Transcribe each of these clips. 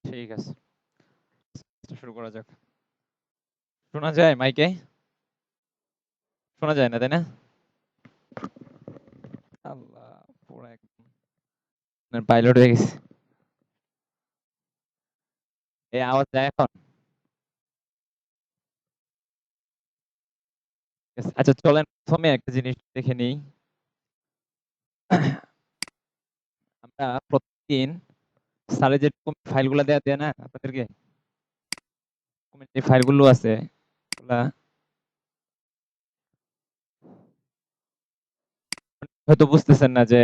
ঠিক আছে, শুরু করা যাক। শোনা যায় মাইকে? শোনা যায় না, তাই না? আল্লাহ, পুরো একদম পাইলট হয়ে গেছে। এই আওয়াজ যায় এখন? আচ্ছা, চলেন প্রথমে একটা জিনিস দেখে নিই। আমরা প্রতিদিন স্যারের যে ফাইলগুলো দেয়া দেয় না আপনাদেরকে, যে ফাইলগুলো আছে ওগুলা হয়তো বুঝতেছেন না যে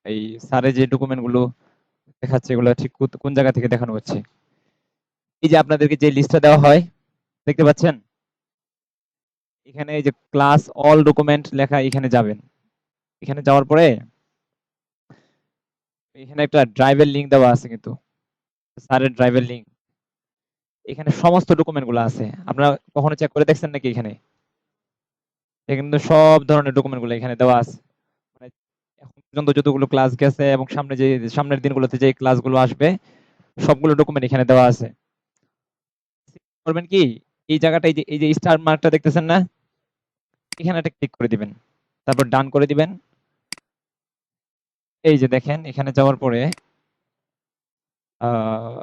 এই স্যারের যে ডকুমেন্ট গুলো দেখাচ্ছে এগুলো ঠিক কোন জায়গা থেকে দেখানো হচ্ছে। এই যে আপনাদেরকে যে লিস্টটা দেওয়া হয় দেখতে পাচ্ছেন, এখানে এই যে ক্লাস অল ডকুমেন্ট লেখা, এখানে যাবেন। এখানে যাওয়ার পরে এখানে একটা ড্রাইভের লিংক দেওয়া আছে, কিন্তু স্যারের ড্রাইভের লিংক, এখানে সমস্ত ডকুমেন্ট গুলো আছে। আপনারা কখনো চেক করে দেখছেন নাকি? এখানে কিন্তু সব ধরনের ডকুমেন্ট গুলো এখানে দেওয়া আছে। মানে এখন পর্যন্ত যতগুলো ক্লাস গেছে এবং সামনের দিনগুলোতে যে ক্লাসগুলো আসবে সবগুলো ডকুমেন্ট এখানে দেওয়া আছে। করবেন কি, এই জায়গাটা, এই যে স্টার মার্কটা দেখতেছেন না, এখানে একটা ক্লিক করে দিবেন, তারপর ডান করে দিবেন। এই যে দেখেন, এখানে যাওয়ার পরে আহ,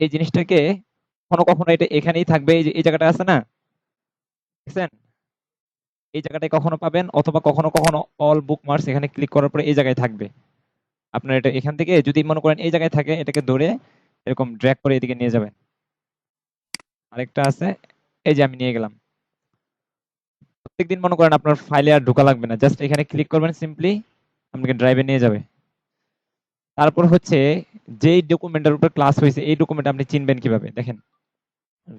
এই জিনিসটাকে কখনো কখনো এটা এখানেই থাকবে, এই যে এই জায়গাটা আছে না, দেখছেন? এই জায়গাটায় কখনো পাবেন, অথবা কখনো কখনো অল বুকমার্কস এখানে ক্লিক করার পরে এই জায়গায় থাকবে। আপনার এটা এখান থেকে যদি মনে করেন এই জায়গায় থাকে, এটাকে ধরে এরকম ড্র্যাগ করে এদিকে নিয়ে যাবেন। আরেকটা আছে, এই যে আমি নিয়ে গেলাম। প্রত্যেকদিন মনে করেন আপনার ফাইলে আর ঢোকা লাগবে না, জাস্ট এখানে ক্লিক করবেন, সিম্পলি আপনাকে ড্রাইভে নিয়ে যাবে। তারপর হচ্ছে, যেই ডকুমেন্টের উপর ক্লাস হয়েছে এই ডকুমেন্ট আপনি চিনবেন কিভাবে দেখেন।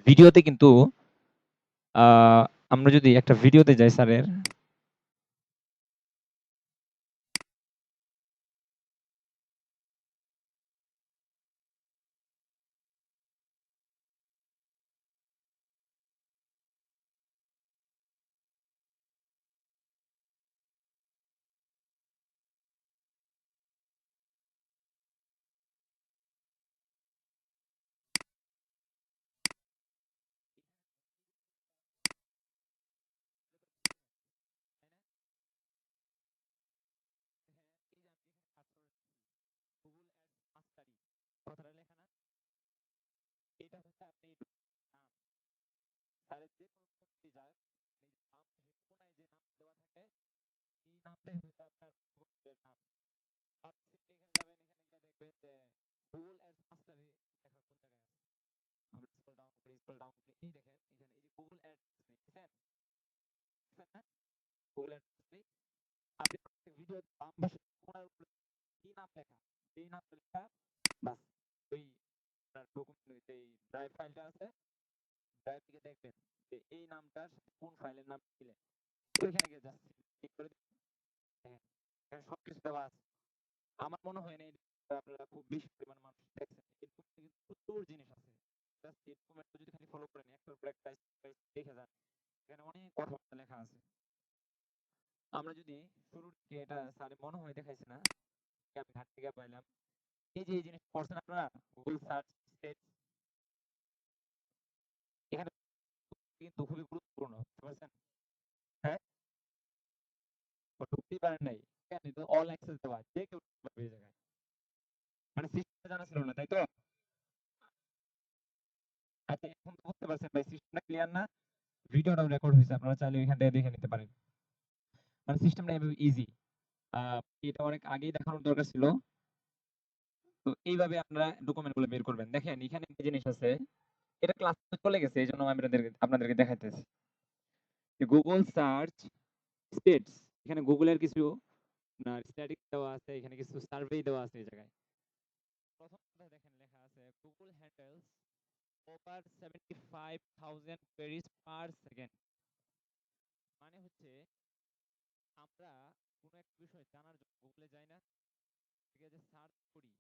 ভিডিওতে কিন্তু আমরা যদি একটা ভিডিওতে যাই স্যারের, কথাটা লেখা না, এটা হচ্ছে আপনি নাম, স্যারের যে কোনো পোস্টে যাক, নাম কোনায় যে নাম দেওয়া থাকে, এই নামটাই হচ্ছে আপনার পোস্টের নাম। আপনি simply এখানে যাবেন, এখানে গিয়ে দেখবেন যে গুগল অ্যাডস মাস্টারে লেখা কোন জায়গায় আছে। আমরা স্ক্রল ডাউন করি, এই দেখেন এখানে এই যে গুগল অ্যাডস লিখেছেন, দেখছেন না? গুগল অ্যাডস লিখ, আপনি প্রত্যেক ভিডিও বাম পাশে কোনার উপরে কি নাম লেখা, এই নাম লেখা, বাস ওই আপনার ডকুমেন্ট, যে ড্রাইভ ফাইলটা আছে, ড্রাইভ থেকে দেখবেন যে এই নামটার কোন ফাইলের নাম দিলেন, ওইখানে গিয়ে জাস্ট ক্লিক করে দিবেন। দেখেন এখানে সবকিছু দেওয়া আছে। আমার মনে হয় না এই আপনারা খুব বেশি পরিমাণ মানুষ দেখছেন, এরকম কিন্তু প্রচুর জিনিস আছে। জাস্ট এই ডকুমেন্টটা যদি খালি ফলো করেন, একটার পর একটা স্টেপ দেখে যান, এখানে অনেক কথাবার্তা লেখা আছে। আমরা যদি শুরুর দিকে, এটা স্যার মনে হয় দেখাইছে না, আমি ঘাট থেকে পাইলাম, এই যে এই জিনিস পড়ছেন আপনারা, গুগল সার্চ স্টেট, এখানে কিন্তু খুবই গুরুত্বপূর্ণ, বুঝতে পারছেন? হ্যাঁ, ঢুকতেই পারেন নাই, কেন? তো অল অ্যাক্সেস দেওয়া, যে কেউ ঢুকতে পারবে এই জায়গায়। মানে সিস্টেমটা জানা ছিল না, তাই তো? আচ্ছা, এখন তো বুঝতে পারছেন ভাই, সিস্টেমটা ক্লিয়ার না? ভিডিওটাও রেকর্ড হয়েছে, আপনারা চাইলে এখান থেকে দেখে নিতে পারেন। মানে সিস্টেমটা এভাবে ইজি। এটা অনেক আগেই দেখানোর দরকার ছিল। তো এইভাবে আপনারা ডকুমেন্ট গুলো বের করবেন। দেখেন এখানে একটা জিনিস আছে, এটা ক্লাস চলে গেছে, এই জন্য আমি আপনাদেরকে দেখাইতেছি। গুগল সার্চ স্টেটস, এখানে গুগলের কিছু স্ট্যাটিক দেওয়া আছে, এখানে কিছু সার্ভে দেওয়া আছে এই জায়গায়। প্রথম দেখেন লেখা আছে, Google handles over 75,000 queries per second. মানে হচ্ছে, আমরা কোনো একটা বিষয় জানার জন্য গুগলে যাই না, ঠিক আছে, সার্চ করি,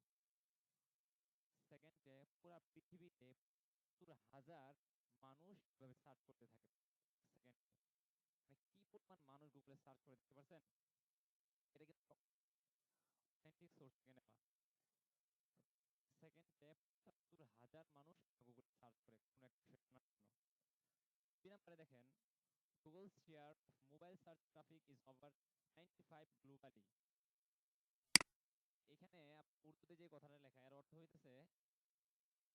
সেকেন্ডে পুরো পৃথিবীতে ৭০,০০০ মানুষ এভাবে সার্চ করতে থাকে সেকেন্ডে। মানে কি পরিমাণ মানুষ গুগলে সার্চ করে, দেখতে পারছেন? এটা কিন্তু অথেন্টিক সোর্স থেকে নেওয়া। সেকেন্ডে ৭০,০০০ সার্চ করে কোনো একটা বিষয় জানার জন্য। 2 নম্বরে দেখেন, Google's share of mobile search traffic is over 95 globally. এখানে উর্দুতে যে কথাটা লেখা এর অর্থ হইতেছে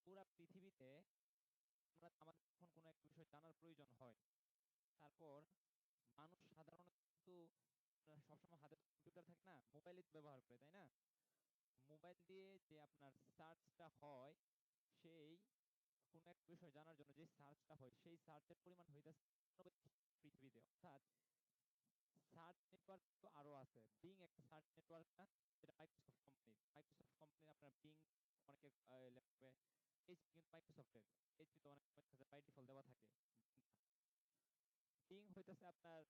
পুরা পৃথিবীতে আমাদের যখন কোনো একটা বিষয় জানার প্রয়োজন হয়, তারপর মানুষ সাধারণত কিন্তু সবসময় হাতে কম্পিউটার থাকে না, মোবাইলে ব্যবহার করে, তাই না? মোবাইল দিয়ে যে আপনার সার্চটা হয়, সেই কোনো একটা বিষয় জানার জন্য যে সার্চটা হয় সেই সার্চের পরিমাণ হইতেছে পৃথিবীতে। অর্থাৎ সার্চ নেটওয়ার্ক তো আরো আছে, বিং একটা সার্চ নেটওয়ার্ক না, যেটা মাইক্রোসফট কোম্পানির আপনার বিং অনেকে ল্যাপটপে, এইচপি কিন্তু মাইক্রোসফটের, এইচপি তো অনেক বাই ডিফল্ট দেওয়া থাকে। বিং হইতেছে আপনার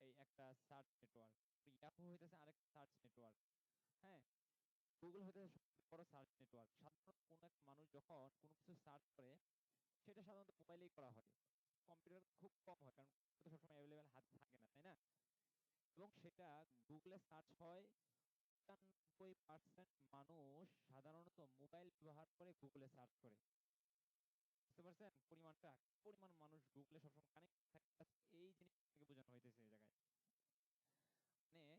এই একটা সার্চ নেটওয়ার্ক, ইয়াহু হইতেছে আরেকটা সার্চ নেটওয়ার্ক। হ্যাঁ, গুগল হইতেছে সবচেয়ে বড় সার্চ নেটওয়ার্ক। সাধারণত কোনো এক মানুষ যখন কোনো কিছু সার্চ করে, সেটা সাধারণত মোবাইলেই করা হয়, কম্পিউটার খুব কম হয়, কারণ কম্পিউটার সবসময় অ্যাভেলেবেল হাতে থাকে না, তাই না? এবং সেটা গুগলে সার্চ হয়। 95% মানুষ সাধারণত মোবাইল ব্যবহার করে গুগলে সার্চ করে। বুঝতে পারছেন পরিমাণটা? পরিমাণ মানুষ গুগলে সবসময় কানেক্ট থাকে, এই জিনিসটাকে বোঝানো হইতেছে এই জায়গায়। মানে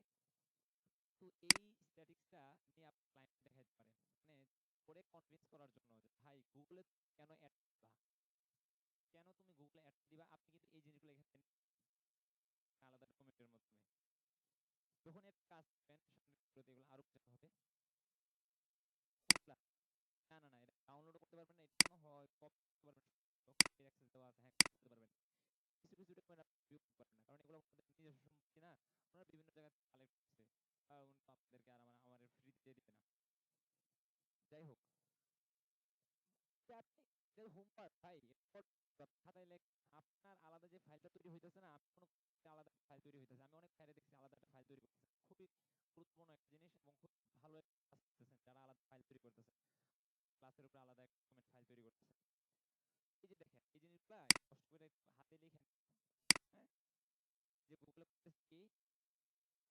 তো এই স্ট্যাটিক্সটা নিয়ে আপনি ক্লায়েন্ট দেখাইতে পারেন, মানে পরে কনভিন্স করার জন্য যে ভাই গুগলে কেন অ্যাড দিবা, কেন তুমি গুগলে অ্যাড দিবা, আপনি কিন্তু এই জিনিসগুলো এখানে আলাদা ডকুমেন্টের মাধ্যমে যখন এর কাজ করবেন সামনে এগুলো আরো বোঝানো হবে। কোনগুলা? না না না, এটা ডাউনলোড করতে পারবেন না, এটা কোনো হয় কপি করতে পারবেন, কপির অ্যাক্সেস দেওয়া আছে, হ্যাঁ করতে পারবেন। কিছু কিছু ডকুমেন্ট আপনি ভিউ করতে পারবেন না, কারণ এগুলো আপনাদের নিজস্ব সম্পত্তি না, আপনারা বিভিন্ন জায়গায় কালেক্ট করছে, কারণ আপনাদেরকে আর আমার ফ্রিতে দিয়ে দিবে না। যাই হোক, আপনি হোমওয়ার্ক ভাই, খাতায় লেখ, আপনার আলাদা যে ফাইলটা তৈরি হইতেছে না, আমি কোনো আলাদা ফাইল তৈরি হইতেছে, আমি অনেক ফাইলে দেখছি আলাদা একটা ফাইল তৈরি করতেছে, খুবই গুরুত্বপূর্ণ একটা জিনিস এবং খুব ভালো কাজ করতেছেন যারা আলাদা ফাইল তৈরি করতেছে, ক্লাসের উপরে আলাদা একটা ডকুমেন্ট ফাইল তৈরি করতেছে। এই যে দেখেন এই জিনিসগুলা কষ্ট করে হাতে লিখে, হ্যাঁ, যে গুগলে কি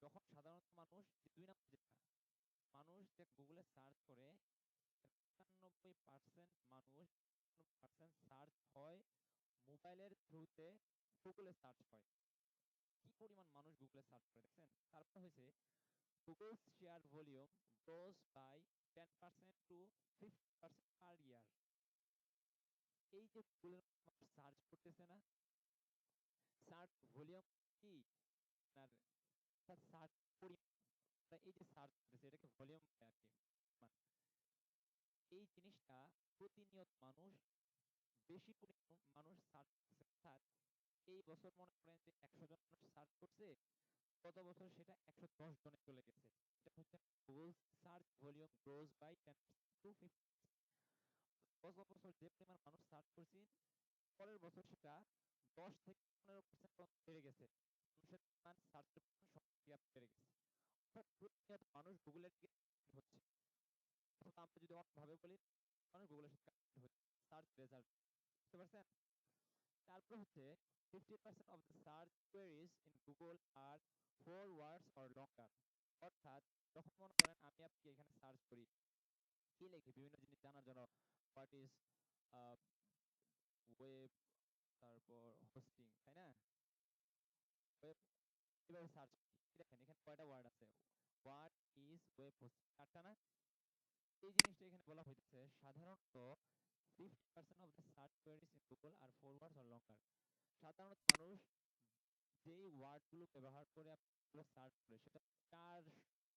যখন সাধারণত মানুষ, যে 2 নম্বর যেটা, মানুষ যে গুগলে সার্চ করে, 95% মানুষ সার্চ হয় মোবাইলের থ্রুতে, গুগলে সার্চ হয়। কি পরিমাণ মানুষ গুগলে সার্চ করে দেখছেন? তারপর হয়েছে Google share volume grows by 10% to 50% per year. এই যে গুগলের মানুষ সার্চ করতেছে না, সার্চ ভলিউম কি আপনার, সার্চ পরিমাণ, এই যে সার্চ করতেছে এটাকে ভলিউম আর কি, এই জিনিসটা প্রতিনিয়ত মানুষ, বেশি পরিমাণ মানুষ সার্চ করছে। অর্থাৎ এই বছর মনে করেন যে 100 জন মানুষ সার্চ করছে, গত বছর সেটা 110 জনে চলে গেছে। এটা হচ্ছে Google search volume grows by 10% to 50%। গত বছর যে পরিমাণ মানুষ সার্চ করছেন, পরের বছর সেটা 10 থেকে 15% পর্যন্ত বেড়ে গেছে। মানুষের পরিমাণ, সার্চের পরিমাণ সব বেড়ে গেছে। অর্থাৎ প্রতিনিয়ত মানুষ গুগলের দিকে হচ্ছে। অথবা আমরা যদি অন্যভাবে বলি, মানুষ গুগলের সাথে কানেক্ট হচ্ছে সার্চ রেজাল্ট। বুঝতে পারছেন? তারপর হচ্ছে 50% of the search queries in Google are 4 words or longer। অর্থাৎ যখন মনে করেন আমি আপনি এখানে সার্চ করি, কি লিখি বিভিন্ন জিনিস জানার জন্য, হোয়াট ইজ ওয়েব, তারপর হোস্টিং, তাই না? ওয়েব, এভাবে সার্চ করি, দেখেন এখানে কয়টা ওয়ার্ড আছে, হোয়াট ইজ ওয়েব হোস্টিং, 4টা না? এই জিনিসটা এখানে বলা হইতেছে সাধারণত 50% of the search queries in Google are 4 words or longer। সাধারণত মানুষ যেই ওয়ার্ড গুলো ব্যবহার করে আপনারা সার্চ করে, সেটা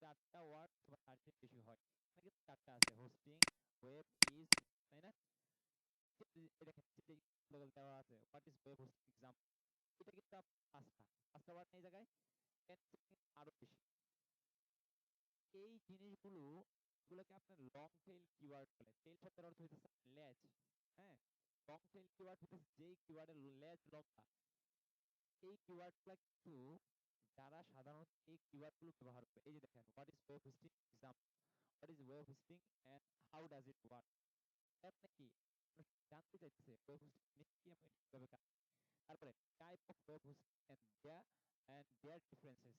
4টা ওয়ার্ড বা তার চেয়ে বেশি হয়। এখানে কিন্তু 4টা আছে, হোস্টিং, ওয়েব, ইজ, তাই না? দেখেন দেওয়া আছে what is web hosting example, এটা কিন্তু 5টা ওয়ার্ড এই জায়গায়, আরো বেশি। এই জিনিসগুলো, এগুলোকে আপনার লং টেইল কিওয়ার্ড বলে। টেইল শব্দের অর্থ হইতেছে লেজ, হ্যাঁ, লং টেইল কিওয়ার্ড হইতেছে যেই কিওয়ার্ডের লেজ লম্বা। এই কিওয়ার্ডগুলো কিন্তু যারা সাধারণত এই কিওয়ার্ডগুলো ব্যবহার করে, এই যে দেখেন what is web hosting example, what is web hosting and how does it work, আপনি কি জানতে চাইতেছে ওয়েব হোস্টিং কি, আপনি কিভাবে কাজ। তারপরে type of web hosting and their differences,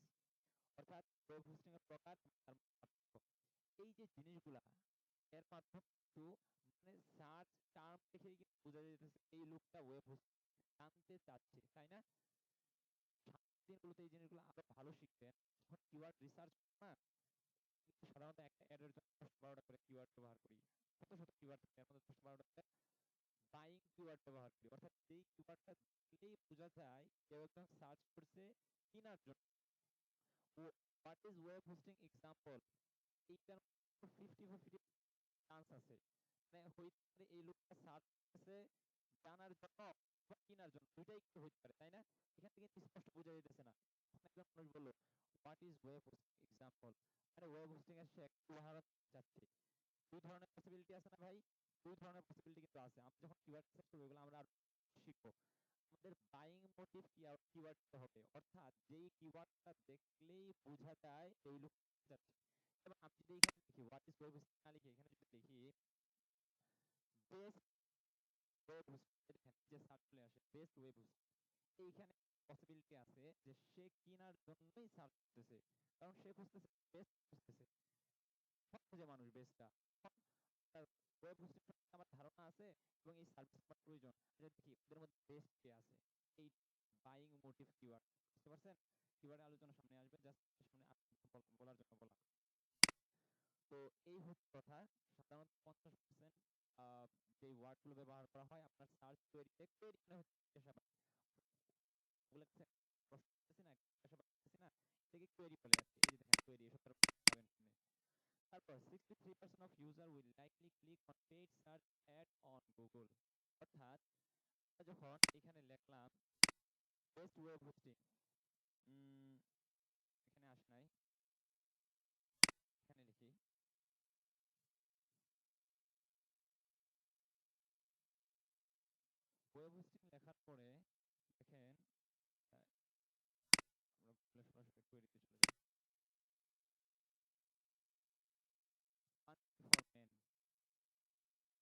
অর্থাৎ ওয়েব হোস্টিং এর প্রকার, এই যে জিনিসগুলা এর মাধ্যমে কিন্তু মানে সার্চ টার্ম দেখে কিন্তু বোঝা যাইতেছে এই লোকটা ওয়েব হোস্টিং জানতে চাচ্ছে, তাই না? দিনগুলোতে এই জিনিসগুলো আরো ভালো শিখবেন। যখন কিওয়ার্ড রিসার্চ না, কিন্তু সাধারণত একটা অ্যাডের জন্য ১০-১২টা করে কিওয়ার্ড ব্যবহার করি। শত শত কিওয়ার্ড থাকে, এর মধ্যে ১০-১২টা বাইং কিওয়ার্ড ব্যবহার করি, অর্থাৎ যেই কিওয়ার্ডটা দিলেই বোঝা যায় কেউ একজন সার্চ করছে কেনার জন্য। ও what is web hosting example, এইটার 50-50 চান্স আছে, মানে হইতে পারে এই লোকটা সার্চ করছে জানার জন্য বা কেনার জন্য, দুইটাই কিন্তু হইতে পারে, তাই না? এখান থেকে কিন্তু স্পষ্ট বোঝা যাইতেছে না। তখন একজন মানুষ বললো what is web hosting example, মানে ওয়েব হোস্টিং এর সে একটা উদাহরণ চাচ্ছে। দুই ধরনের পসিবিলিটি আছে না ভাই? দুই ধরনের পসিবিলিটি কিন্তু আছে। আমরা যখন কিওয়ার্ড সার্চ করবো এগুলো আমরা আরো শিখবো। আমাদের বাইং মোটিভ কিওয়ার্ড হবে, অর্থাৎ যেই কিওয়ার্ডটা দেখলেই বোঝা যায় এই লোক যাচ্ছে। এবার আমি যদি এখানে লিখি হোয়াট ইজ ওয়েব হোস্টিং না লিখে এখানে যদি লিখি বেস্ট ওয়েব হোস্টিং, দেখেন যে সার্চ চলে আসে বেস্ট ওয়েব হোস্টিং, এইখানে পসিবিলিটি আছে যে সে কেনার জন্যই সার্চ করতেছে, কারণ সে খুঁজতেছে বেস্ট খুঁজতেছে। খুঁজে মানুষ বেস্টটা, তার ওয়েব হোস্টিং সম্পর্কে আমার ধারণা আছে এবং এই সার্ভিস আমার প্রয়োজন। আচ্ছা দেখি ওদের মধ্যে বেস্ট কে আছে, এই বাইং মোটিভ কিওয়ার্ড। বুঝতে পারছেন? কিওয়ার্ডের আলোচনা সামনে আসবে, জাস্ট সামনে বলার জন্য বলা। তো এই হচ্ছে কথা। সাধারণত 50% যে ওয়ার্ড গুলো ব্যবহার করা হয় আপনার সার্চ কোয়েরিতে, কোয়েরি মানে হচ্ছে জিজ্ঞাসাবাদ, ওগুলো প্রশ্ন করতেছি না, জিজ্ঞাসাবাদ করতেছি না, এটাকে কোয়েরি বলে আর কি। এই যে দেখেন কোয়েরি, এসব পাবেন সামনে। তারপর 63% of user will likely click on paid search ad on Google, অর্থাৎ যখন এখানে লিখলাম বেস্ট ওয়েব হোস্টিং, এখানে আসে নাই, এখানে লিখি ওয়েব হোস্টিং লেখার পরে দেখেন আহ, আমরা গুগলে সরাসরি কোয়েরিতে চলে যাই। ফর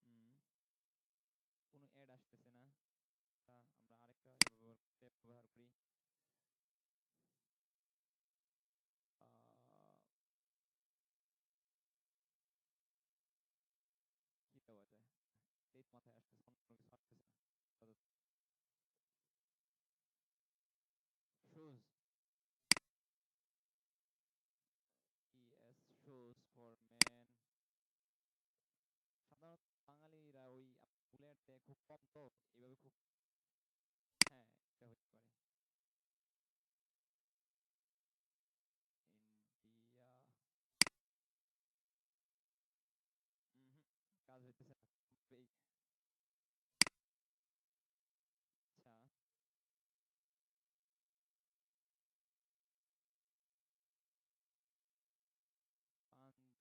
মেন, কোনো অ্যাড আসতেছে না। আমরা আরেকটা ব্যবহার করি, আহ, কি দেওয়া যায়, এই তো মাথায় আসতেছে, অন্য কোনো কিছু আসতেছে না। Shoes, ES shoes for men, সাধারণত বাঙালিরা ওই বুলেট দেয় খুব কম, তো এইভাবে খুব, হ্যাঁ এটা হতে পারে। ইন্ডিয়া, হুম, কাজ হইতেছে না। এই, আচ্ছা,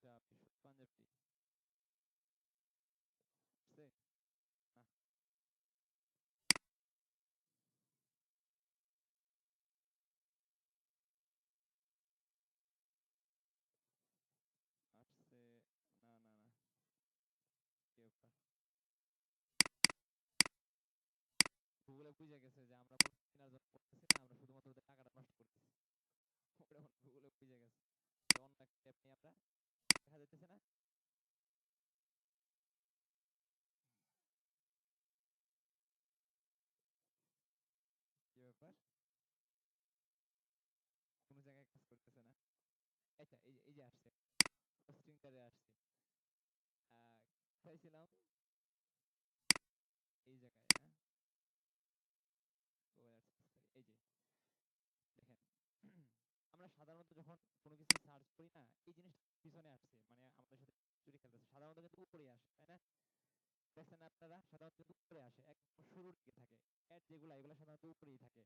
পাঞ্জাবি, পাঞ্জাবি আসছে না, আসছে না, না না, কি ব্যাপার? গুগলে বুঝে গেছে যে আমরা কোনো কেনার জন্য করতেছি না, আমরা শুধুমাত্র ওদের টাকাটা নষ্ট করতেছি। ওটা গুগলে বুঝে গেছে যে অন্য একটা অ্যাপ নিয়ে আমরা, দেখা যাইতেছে না, কি ব্যাপার, কোনো জায়গায় কাজ করতেছে না। আচ্ছা এই যে আসছে, হোস্টিংটারে আসছে, চাইছিলাম এই জায়গায়, গুগল অ্যাডসেন্স করি, এই যে দেখেন আমরা সাধারণত যখন কোনো কিছু সার্চ করি না, এই জিনিসটা পিছনে আসছে, মানে আমাদের সাথে চুরি খেলতেছে, সাধারণত কিন্তু উপরে আসে, তাই না? দেখছেন আপনারা সাধারণত কিন্তু উপরে আসে, একদম শুরুর দিকে থাকে। অ্যাড যেগুলো এগুলো সাধারণত উপরেই থাকে,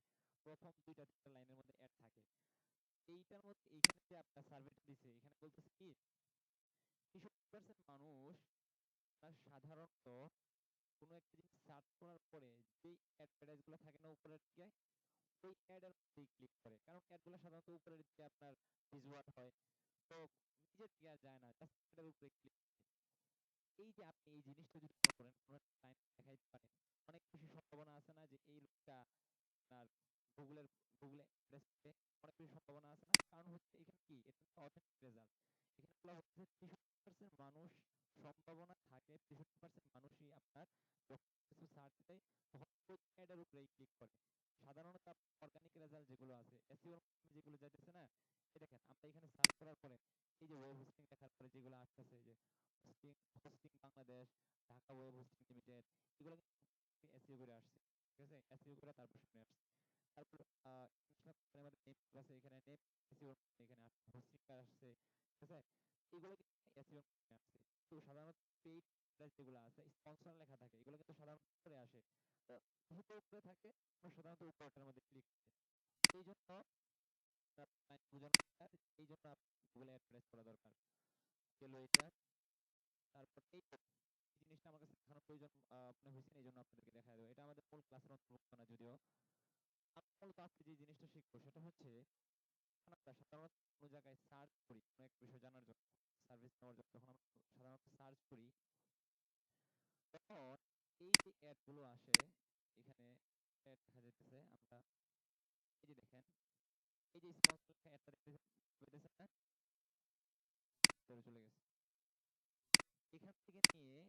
প্রথম 2-3টা লাইনের মধ্যে অ্যাড থাকে। এইটার মধ্যে এইখানে যে আপনার সার্ভেটা দিছে, এখানে বলতেছে কি 63% মানুষ তার সাধারণত কোনো একটা জিনিস সার্চ করার পরে যে অ্যাডভার্টাইজ গুলো থাকে না উপরের দিকে, ওই অ্যাড এর মধ্যে ক্লিক করে, কারণ অ্যাড গুলো সাধারণত উপরের দিকে আপনার ভিজুয়াল হয়, তো নিচের দিকে আর যায় না, জাস্ট অ্যাড এর উপরে ক্লিক। এই যে আপনি এই জিনিসটা যদি করেন, কোনো ক্লায়েন্ট দেখাইতে পারেন, অনেক বেশি সম্ভাবনা আছে না যে এই লোকটা আপনার গুগলের গুগলে অ্যাড্রেস পাবে, অনেক বেশি সম্ভাবনা আছে না? কারণ হচ্ছে এখানে কি, এটা অথেন্টিক রেজাল্ট। এখানে বলা হচ্ছে 63% মানুষ সম্ভাবনা থাকে 63% মানুষই আপনার যখন কিছু সার্চ দেয় তখন ওই অ্যাডের উপরেই ক্লিক করে। সাধারণত অর্গানিক রেজাল্ট যেগুলো আছে এসইও যেগুলো যাইতেছে না, এই দেখেন আমরা এখানে সার্চ করার পরে এই যে ওয়েব হোস্টিং দেখার পরে যেগুলো আসতেছে, যে hosting hosting Bangladesh, Dhaka web hosting limited, এগুলো কিন্তু এসইও করে আসছে। ঠিক আছে, এসইও করে তারপর সামনে আসছে। তারপর ইন্টারন্যাশনাল কোম্পানির মধ্যে নেম আছে, এখানে নেম এসইও এখানে হোস্টিং আসছে। ঠিক আছে, এগুলো কিন্তু এসইও আসছে। তো সাধারণত পেইড যেগুলো আছে স্পন্সর লেখা থাকে, এগুলো কিন্তু সাধারণত উপরে আসে। তো যেহেতু উপরে থাকে আমরা সাধারণত উপরটার মধ্যে ক্লিক করি। এই জন্য বোঝানো দরকার, এই জন্য গুগলে অ্যাডভার্টাইজ করা দরকার গেল এটা। তারপর এই জিনিসটা আমার কাছে দেখানোর প্রয়োজন মনে হয়েছে, এই জন্য আপনাদেরকে দেখা দেবো। এটা আমাদের মূল ক্লাসের অন্তর্ভুক্ত না যদিও। আমি মূলত আজকে যে জিনিসটা শিখবো সেটা হচ্ছে, আমরা সাধারণত কোনো জায়গায় সার্চ করি কোনো একটা বিষয় জানার জন্য, সার্ভিস নেওয়ার জন্য, যখন আমরা সাধারণত সার্চ করি তখন এই যে অ্যাড গুলো আসে এখানে অ্যাড দেখা যাইতেছে, আমরা এই যে দেখেন এই যে স্পন্সর লেখা অ্যাডটা দেখতেছেন না, চলে গেছে। এখান থেকে নিয়ে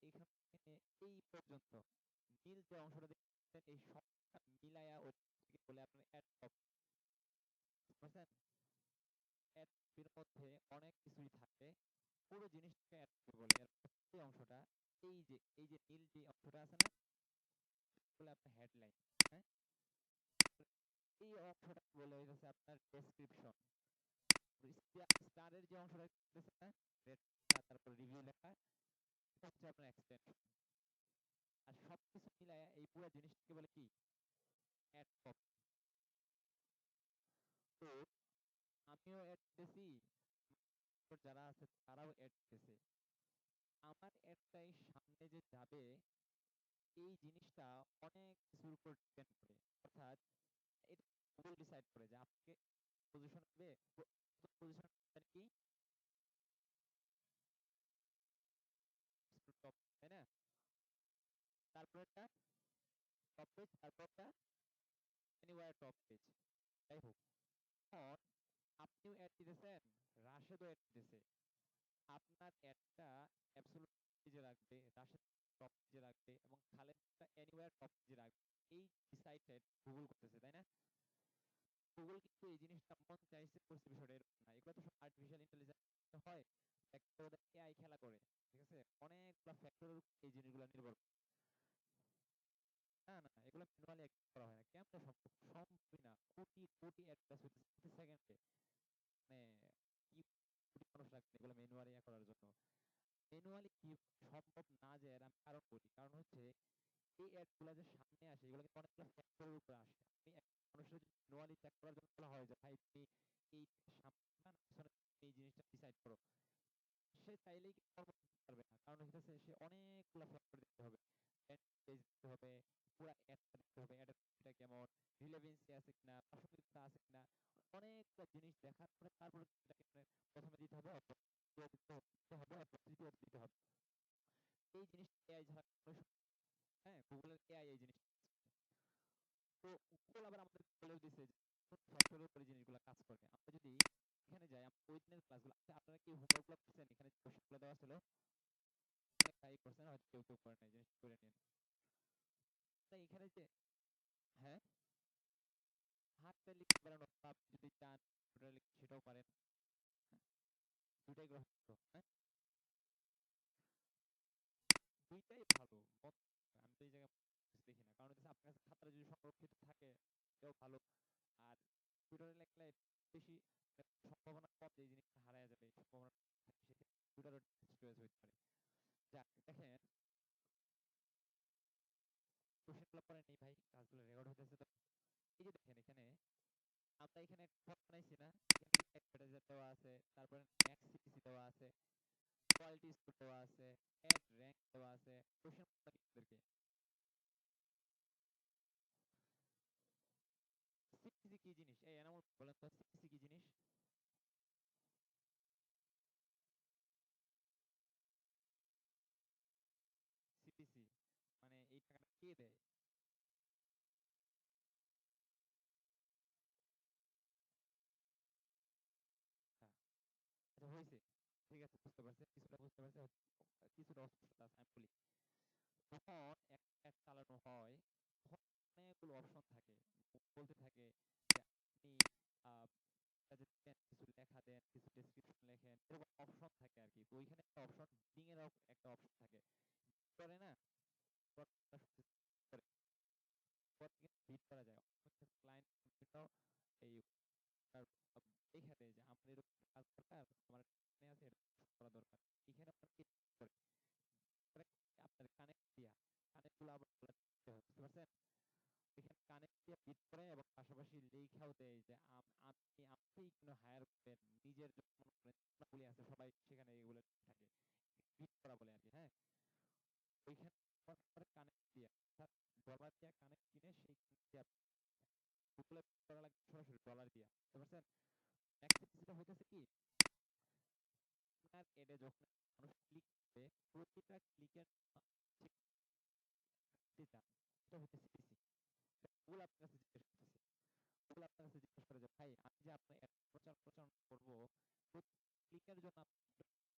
এখান থেকে নিয়ে এই পর্যন্ত নীল যে অংশটা দেখতেছেন এই সবটা মিলায়া ওই থেকে বলে আপনার অ্যাড কপি। বুঝছেন, অ্যাড কপির মধ্যে অনেক কিছুই থাকে, পুরো জিনিসটাকে অ্যাড কপি বলে। এর এই অংশটা, এই যে নীল যে অংশটা আছে না, বলে আপনার হেডলাইন। হ্যাঁ, এই অংশটা বলে হইতেছে আপনার ডেসক্রিপশন। স্টারের যে অংশটা দেখতেছে না, রেড লেখা তারপর রিভিউ লেখা, এটা হচ্ছে আপনার এক্সটেনশন। আর সবকিছু মিলায় এই পুরো জিনিসটাকে বলে কি, অ্যাড কপি। তো আমিও অ্যাড দিতেছি, যারা আছে তারাও অ্যাড দিতেছে। আমার অ্যাডটাই সামনে যে যাবে এই জিনিসটা অনেক কিছুর উপর ডিপেন্ড করে। অর্থাৎ এটা গুগল ডিসাইড করে যে আপনাকে পজিশন দেবে, পজিশন কি টপ, তাই না? তারপর একটা টপ পেজ, তারপর একটা এনিওয়্যার টপ পেজ। যাই হোক, এখন আপনিও অ্যাড দিতেছেন, রাশেদও অ্যাড দিতেছে। আপনার অ্যাডটা অ্যাবসলিউট পেজে রাখবে, রাশেদ টপ পেজে রাখবে, এবং খালেদটা এনিওয়্যার টপ পেজে রাখবে। এই ডিসাইডেড গুগল করতেছে, তাই না? গুগল কিন্তু এই জিনিসটা মন চাইছে করছে, বিষয়টা এরকম না। এগুলো তো সব আর্টিফিশিয়াল ইন্টেলিজেন্স হয়, একটা ওদের এআই খেলা করে। ঠিক আছে, অনেকগুলো ফ্যাক্টরের উপর এই জিনিসগুলো নির্ভর করে। না না, এগুলো ম্যানুয়ালি করা হয় না, কেমন সম্ভব? সম্ভবই না। কোটি কোটি অ্যাড্রেস হইতেছে প্রতি সেকেন্ডে, মানে কি কোটি মানুষ লাগবে এগুলো ম্যানুয়ালি করার জন্য। ম্যানুয়ালি কি সম্ভব না, যে এর আমি কারণ বলি। কারণ হচ্ছে এই অ্যাড গুলা যে সামনে আসে এগুলো কিন্তু অনেকগুলো ফ্যাক্টরের উপর আসে। আপনি এক মানুষের যদি ম্যানুয়ালি চেক করার জন্য বলা হয় যে ভাই তুমি এই সামনে বা পিছনে এই জিনিসটা ডিসাইড করো, সে চাইলেই কিন্তু কর্মক্ষম পারবে না। কারণ হচ্ছে সে অনেকগুলো ফ্যাক্টর দেখতে হবে, পেজ দেখতে হবে, পুরো অ্যাডটা দেখতে হবে, অ্যাডটা কেমন, রিলেভেন্সি আছে কিনা, প্রাসঙ্গিকতা আছে কিনা, অনেকগুলো জিনিস দেখার পরে তারপরে এটাকে প্রথমে দিতে হবে, অথবা দ্বিতীয় দিতে হবে, অথবা তৃতীয় দিতে হবে। এই জিনিসটা এআই ছাড়া কোনো হ্যাঁ, গুগলের এআই এই জিনিসটা। তো গুগল আবার আমাদের বলেও দিছে যে কোন ফ্যাক্টরের উপরে জিনিসগুলো কাজ করে। আমরা যদি এখানে যাই, আমরা ওই দিনের ক্লাসগুলো, আচ্ছা আপনারা কি হোমওয়ার্ক গুলো করছেন? এখানে কোশ্চেনগুলো দেওয়া ছিল, অনেক ট্রাই করছেন, হয়তো কেউ কেউ করে নাই, জিনিসটা করে নিন। তাই এখানে যে, হ্যাঁ, হাতে লিখতে পারেন, অথবা আপনি যদি চান কম্পিউটারে লিখতে সেটাও পারেন। হ্যাঁ, দুইটাই গ্রহণযোগ্য। হ্যাঁ, দুইটাই ভালো। আমি তো এই জায়গায় কিছু দেখি না, কারণ হচ্ছে আপনার কাছে খাতাটা যদি সংরক্ষিত থাকে এটাও ভালো। আর কম্পিউটারে লিখলে বেশি সম্ভাবনা কম যে এই জিনিসটা হারায় যাবে, এই সম্ভাবনা থাকে, সেক্ষেত্রে কম্পিউটারও স্টোরেজ হইতে পারে। যাক, দেখেন কোশ্চেনগুলো পরে নেই ভাই, কাজগুলো রেকর্ড হতেছে তো। এই যে দেখেন এখানে আমরা এখানে একটা ফর্ম বানাইছি না, এখানে কিন্তু অ্যাডভার্টাইজার দেওয়া আছে, তারপরে ম্যাক্স সিপিসি দেওয়া আছে, কোয়ালিটি স্কোর দেওয়া আছে, অ্যাড র‍্যাঙ্ক দেওয়া আছে। কোশ্চেন আপনাদেরকে সিপিসি কি জিনিস, এই এনামুল বলেন তো, সিপিসি কি জিনিস? সিপিসি মানে এই টাকাটা কে দেয়? হ্যাঁ, আচ্ছা হয়েছে, ঠিক আছে, বুঝতে পারছি, কিছুটা বুঝতে পারছি। কিছুটা অস্পষ্টতা আছে আমি বলি। যখন একটা অ্যাড চালানো হয় তখন অনেকগুলো অপশন থাকে, বলতে থাকে যে আপনি আহ, কাজে দেন, কিছু লেখা দেন, কিছু ডেসক্রিপশন লেখেন, এরকম অপশন থাকে আর কি। তো ওইখানে একটা অপশন বিডিং এর একটা অপশন থাকে করে না, করে পরে কিন্তু বিট করা যায়। ক্লায়েন্ট বিভিন্ন এই দেখে দেয় যে আমার এরকম কাজ দরকার, আমার কানে আছে এটা করা দরকার, এখানে আপনার কি করে করে আপনার কানেক্ট দিয়া কানেক্ট গুলো আবার বলে দিতে হয়, বুঝতে পারছেন? এখানে কানেক্ট দিয়ে বিট করে এবং পাশাপাশি লেখাও দেয় যে আপনি আপনি কোনো হায়ার করেন নিজের জন্য, মনে করেন গুলি আছে সবাই সেখানে এগুলো থাকে, বিট করা বলে আর কি। হ্যাঁ, ওইখানে কানেক্ট দিয়ে ডলার দিয়ে কানেক্ট কিনে সেই গুগলে করা লাগবে সরাসরি ডলার দিয়া, বুঝতে পারছেন? ম্যাক্সিমিসিটা হইতেছে কি, আপনার এডে যখন মানুষ ক্লিক করে প্রতিটা ক্লিকের চান, এটা হচ্ছে সিপিসি। গুগল আপনার কাছে জিজ্ঞেস করতেছে, গুগল আপনার কাছে জিজ্ঞেস করে যে ভাই আমি যে আপনার অ্যাড প্রচার করব, প্রতি ক্লিকের জন্য আপনি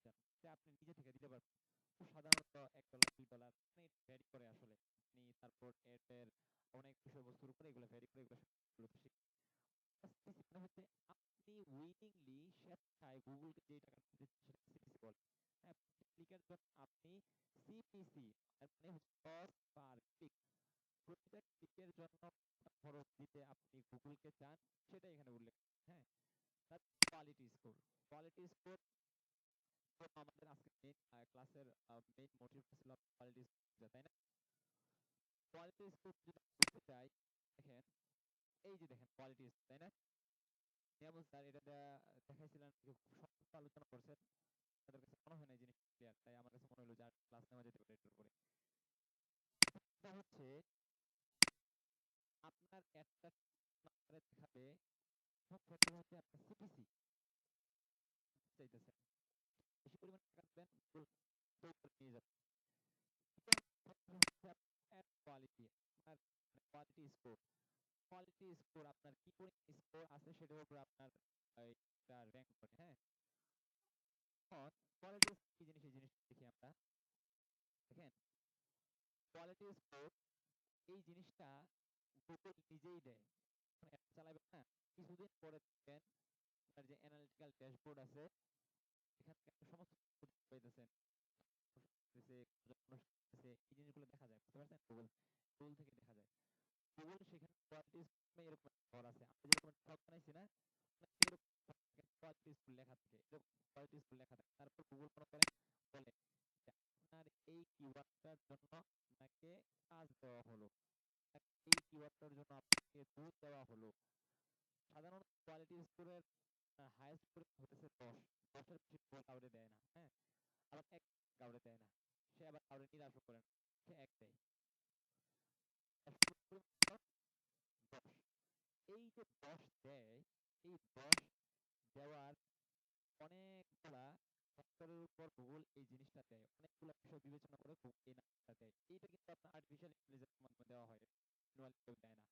চান, যে আপনি নিজে থেকে দিতে পারবেন। তো সাধারণত $1 $2 মানে ভ্যারি করে আসলে, আপনি তারপর এর অনেক বিষয়বস্তুর উপরে এগুলো ভ্যারি করে, এগুলো সিপিসি মানে হচ্ছে আপনি উইলিংলি স্বেচ্ছায় গুগলকে যে টাকাটা দিচ্ছেন সেটা সিপিসি বলে। হ্যাঁ, ক্লিকের জন্য আপনি সিপিসি মানে হচ্ছে কস্ট পার ক্লিক, প্রতিটা ক্লিকের জন্য খরচ দিতে আপনি গুগলকে চান, সেটা এখানে উল্লেখ। হ্যাঁ, তার কোয়ালিটি স্কোর, কোয়ালিটি স্কোর তো আমাদের আজকে মেইন ক্লাসের মেইন মোটিভটা ছিল কোয়ালিটি স্কোর, তাই না? কোয়ালিটি স্কোর যদি বুঝতে চাই, দেখেন এই যে দেখেন কোয়ালিটি স্কোর, তাই না? নিয়ামুল স্যার এটা দেখাইছিলেন, খুব সংক্ষিপ্ত আলোচনা করছেন, তাদের কাছে মনে হয় না এই জিনিস ক্লিয়ার, তাই আমার কাছে মনে হলো যে আর ক্লাস নেওয়া যেতে পারে এটার উপরে। এটা হচ্ছে আপনার একটা দেখাবে, প্রথম ফ্যাক্টর হচ্ছে আপনার সিপিসি চাইতেছেন, বেশি পরিমাণে টাকা দেবেন গুগল দৌড়ে নিয়ে যাবে। দ্বিতীয় ফ্যাক্টর হচ্ছে আপনার কোয়ালিটি, আপনার কোয়ালিটি স্কোর, কোয়ালিটি স্কোর আপনার কি পরিমাণ স্কোর আছে সেটার উপর আপনার এটা র্যাঙ্ক করে। হ্যাঁ, কোয়ালিটি কি জিনিস এই জিনিসটা দেখি আমরা। দেখেন কোয়ালিটি স্কোর এই জিনিসটা গুগল নিজেই দেয়, যখন অ্যাপ চালাবেন না কিছুদিন পরে দেখবেন আপনার যে অ্যানালিটিক্যাল ড্যাশবোর্ড আছে এখান থেকে আপনি সমস্ত পাইতেছেন, এই জিনিসগুলো দেখা যায়, বুঝতে পারছেন? গুগল গুগল থেকে দেখা যায়। গুগল সেখানে কোয়ালিটি স্কোর এরকম ঘর আছে, আমরা যেরকম ঠক বানাইছি না, এরকম কোয়ালিটি স্কোর লেখা থাকে, এরকম কোয়ালিটি স্কোর লেখা থাকে। তারপর গুগল মনে করেন বলে যে আপনার এই কিওয়ার্ডটার জন্য আপনাকে কাজ দেওয়া হলো, এই কিওয়ার্ডটার জন্য আপনাকে দুধ দেওয়া হলো। সাধারণত কোয়ালিটি স্কোরের হাইয়েস্ট স্কোর হতেছে 10, 10-এর বেশি কাউরে দেয় না। হ্যাঁ, আবার 1 কাউরে দেয় না, সে আবার কাউরে নিরাশও করে না, সে 1 দেয়। 10, এই যে 10 দেয়, এই 10 দেওয়ার অনেকগুলা ফ্যাক্টরের উপর গুগল এই জিনিসটা দেয়, অনেকগুলা বিষয় বিবেচনা করে গুগল এই নাম্বারটা দেয়। এইটা কিন্তু আপনার আর্টিফিশিয়াল ইন্টেলিজেন্সের মাধ্যমে দেওয়া হয়, ম্যানুয়ালি কেউ দেয় না।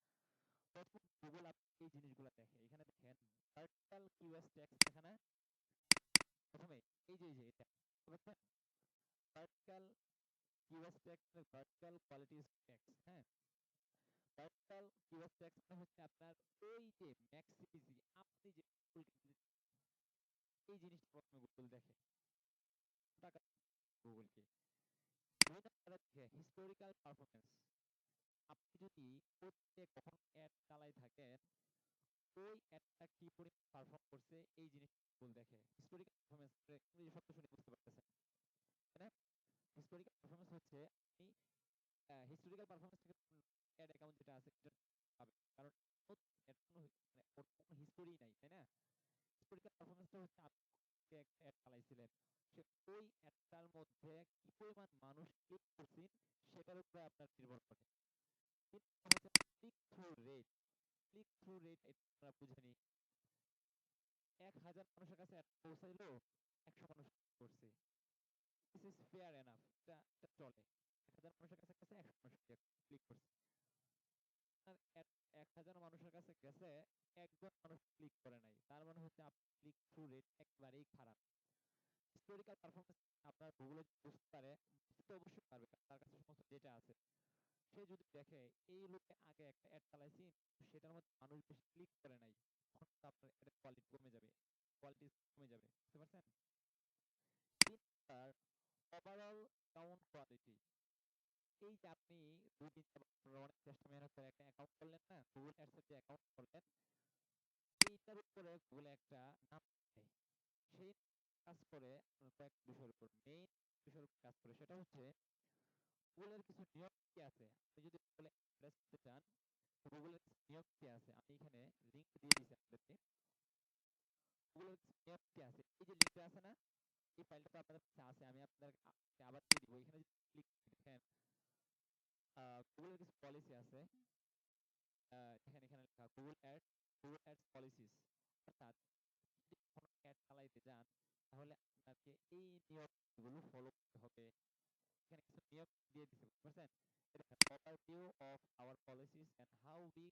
প্রথম গুগল এই জিনিসগুলো দেখে, এখানে দেখেন ভার্টিক্যাল কিওএস ট্যাক্স দেখা না, প্রথমে এই যে এটা বুঝছেন, vertical QOS tax, vertical quality tax. হ্যাঁ, ভার্টিক্যাল কিওএস ট্যাক্স মানে হচ্ছে আপনার ওই যে ম্যাক্সিমিজি আপনি যে এই জিনিসটা প্রথমে গুগল দেখে, টাকা গুগলকে। দুই নম্বরে দেখে হিস্টোরিক্যাল পারফরমেন্স, আপনি যদি কখন অ্যাড চালাই থাকেন ওই অ্যাডটা কি পরিমাণ পারফর্ম করছে এই জিনিস গুগল দেখে। হিস্টোরিক্যাল পারফরমেন্স ইংরেজি শব্দ শুনে বুঝতে পারতেছেন, তাই না? হিস্টোরিক্যাল পারফরমেন্স হচ্ছে আপনি হিস্টোরিক্যাল পারফরমেন্স থেকে অ্যাড অ্যাকাউন্ট যেটা আছে এটা পাবেন, কারণ এর কোনো মানে ওর কোনো হিস্টোরি নাই, তাই না? হিস্টোরিক্যাল পারফরমেন্সটা হচ্ছে আপনি একটা অ্যাড চালাইছিলেন, সে ওই অ্যাডটার মধ্যে কি পরিমাণ মানুষ ক্লিক করছেন সেটার উপরে আপনার নির্ভর করে। তিন নম্বর হচ্ছে click through rate, click through rate এটা আমরা বুঝে নিই, 1000 মানুষের কাছে অ্যাড পৌঁছাইলো, 100 মানুষ করছে, দিস ইজ ফেয়ার এনাফ, এটা চলে। 1000 মানুষের কাছে গেছে, 100 মানুষ ক্লিক করছে। আর 1000 মানুষের কাছে গেছে, একজন মানুষ ক্লিক করে নাই, তার মানে হচ্ছে আপনার ক্লিক থ্রু রেট একেবারেই খারাপ। হিস্টোরিক্যাল পারফরম্যান্স আপনার গুগলে বুঝতে পারে, বুঝতে তো অবশ্যই পারবে কারণ তার কাছে সমস্ত ডেটা আছে। সে যদি দেখে এই লোকে আগে একটা অ্যাড চালাইছি, সেটার মধ্যে মানুষ বেশি ক্লিক করে নাই, তখন তো আপনার এর কোয়ালিটি কমে যাবে, কোয়ালিটি কমে যাবে, বুঝতে পারছেন? ৩ নাম্বার, ওভারঅল অ্যাকাউন্ট কোয়ালিটি। এই যে আপনি ২ দিন যাবত অনেক চেষ্টা মেহনত করে একটা অ্যাকাউন্ট করলেন না, গুগল অ্যাডস এর যে অ্যাকাউন্ট করলেন, এইটার উপরে গুগল একটা নাম দেয়। সেই কাজ করে আপনার কয়েকটা বিষয়ের উপর, মেইন বিষয়ের উপর কাজ করে, সেটা হচ্ছে গুগলের কিছু নিয়ম কি আছে। আপনি যদি গুগলে অ্যাড্রেস করতে চান, গুগলের কিছু নিয়ম কি আছে, আমি এখানে লিংক দিয়ে দিছি আপনাদেরকে। গুগলের কিছু নিয়ম কি আছে, এই যে লিংকটা আছে না, এই ফাইলটা তো আপনাদের কাছে আছে, আমি আপনাদেরকে আবার দিয়ে দিব। এখানে যদি ক্লিক দেখেন, গুগলের কিছু পলিসি আছে। দেখেন এখানে লেখা গুগল অ্যাডস পলিসিস, অর্থাৎ যদি কোনো অ্যাড চালাইতে যান তাহলে আপনাকে এই নিয়মগুলো ফলো করতে হবে। এখানে কিছু নিয়ম দিয়ে দিছে, বুঝতে পারছেন? এই দেখেন, overview of our policies and how we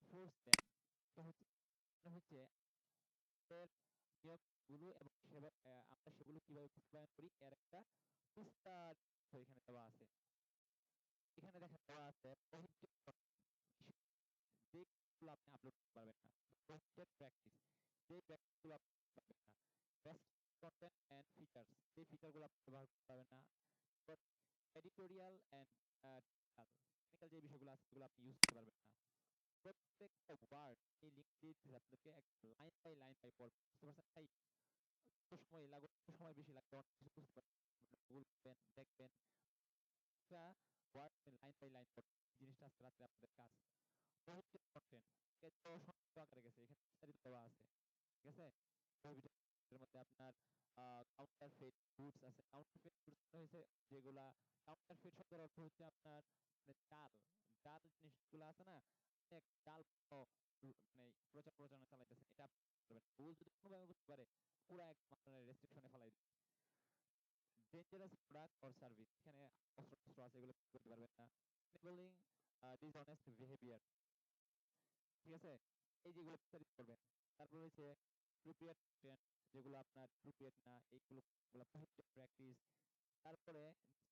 force them. এটা হচ্ছে হচ্ছে আমাদের নিয়মগুলো এবং আমরা সেগুলো কিভাবে বাস্তবায়ন করি এর একটা বিস্তারিত এখানে দেওয়া আছে। এখানে দেখেন দেওয়া আছে প্রহিবিটেড যেগুলো আপনি আপলোড করতে পারবেন না, প্রহিবিটেড প্র্যাকটিস, যে প্র্যাকটিস গুলো আপনি করতে পারবেন না, বেস্ট কন্টেন্ট এন্ড ফিচার্স, যে ফিচার গুলো আপনি ব্যবহার করতে পারবেন না, এডিটোরিয়াল এন্ড টেকনিক্যাল যে বিষয়গুলো আছে সেগুলো আপনি ইউজ করতে পারবেন না। প্রত্যেকটা ওয়ার্ড এই লিঙ্ক দিয়ে দিতেছে আপনাদেরকে লাইন বাই লাইন বাই পড়বেন, বুঝতে পারছেন ভাই? কত সময় লাগবে, কত সময় বেশি লাগবে অনেক কিছু বুঝতে পারবেন, বুঝবেন দেখবেন, একটা ওয়ার্ড লাইন বাই লাইন পড়বেন। এই জিনিসটা আজকে রাত্রে আপনাদের কাজ। প্রহিবিটেড কন্টেন্ট এর তো সংক্ষিপ্ত আকারে গেছে, এখানে বিস্তারিত দেওয়া আছে, ঠিক আছে? প্রহিবিটেড এর মধ্যে আপনার কাউন্টারফেট গুডস আছে। কাউন্টারফেট গুডস হইছে যেগুলা, কাউন্টারফেট শব্দের অর্থ হচ্ছে আপনার মানে জাল, জাল জিনিসগুলো আছে না, এক জাল মানে প্রচার প্রচারণা চালাইতেছেন, এটা আপনি করবেন না। ভুল যদি কোনোভাবে বুঝতে পারে পুরো একদম আপনার রেস্ট্রিকশনে ফেলাই দিবে। ডেঞ্জারাস প্রোডাক্ট অর সার্ভিস, এখানে অস্ত্র শস্ত্র আছে, এগুলো করতে পারবেন না। এনেবলিং ডিসঅনেস্ট বিহেভিয়ার, ঠিক আছে? এই যেগুলো বিস্তারিত করবেন। তারপর হচ্ছে appropriate content, যেগুলো আপনার appropriate না, এইগুলো prohibited practice। তারপরে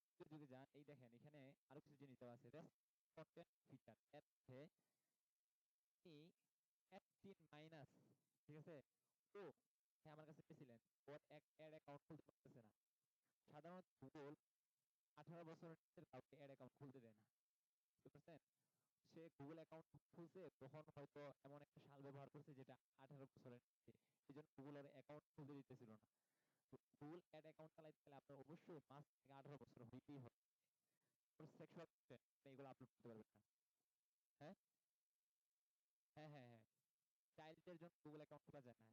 নিচে যদি যান, এই দেখেন এখানে আরো কিছু জিনিস দেওয়া আছে, রেস্ট কন্টেন্ট ফিচার এর মধ্যে 18 মাইনাস, ঠিক আছে? ও হ্যাঁ, আমার কাছে পেয়েছিলেন, ওর এক এড অ্যাকাউন্ট খুলতে পারতেছে না। সাধারণত গুগল 18 বছরের নিচের কাউকে এড অ্যাকাউন্ট খুলতে দেয় না, বুঝতে পারছেন? সে গুগল অ্যাকাউন্ট খুলছে তখন হয়তো এমন একটা সাল ব্যবহার করছে যেটা 18 বছরের নিচে, এই জন্য গুগল ওর অ্যাকাউন্ট খুলতে দিতেছিল না। তো গুগল অ্যাড অ্যাকাউন্ট চালাইতে গেলে আপনার অবশ্যই 5 থেকে 18 বছর হইতেই হবে। সেক্সুয়াল এগুলো আপলোড করতে পারবেন না। হ্যাঁ, হ্যাঁ, হ্যাঁ, হ্যাঁ, চাইল্ডদের জন্য গুগল অ্যাকাউন্ট খোলা যায় না।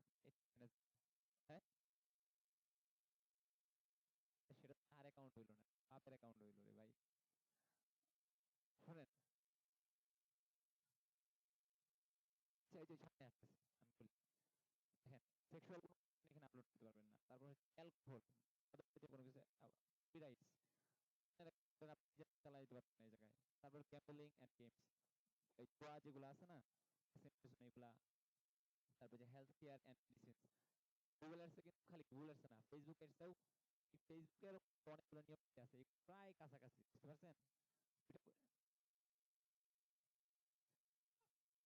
হ্যাঁ, সেটা তার অ্যাকাউন্ট হইলো না, বাপের অ্যাকাউন্ট হইলো রে ভাই। শোনেন, এই যে সামনে আসতেছে আমি বলি, দেখেন সেক্সুয়াল এখানে আপলোড করতে পারবেন না। তারপর হচ্ছে অ্যালকোহল, কোনো কিছু রাইটস আপনি চালাই দিতে পারবেন না এই জায়গায়। তারপর গ্যাম্বলিং এন্ড গেমস, এই জুয়া যেগুলো আছে না, এগুলা। তারপর যে health care and medicine, Google এর কিন্তু খালি গুগল এর না, ফেসবুক এর ফেসবুকের অনেকগুলো নিয়ম আছে, প্রায় কাছাকাছি, বুঝতে পারছেন?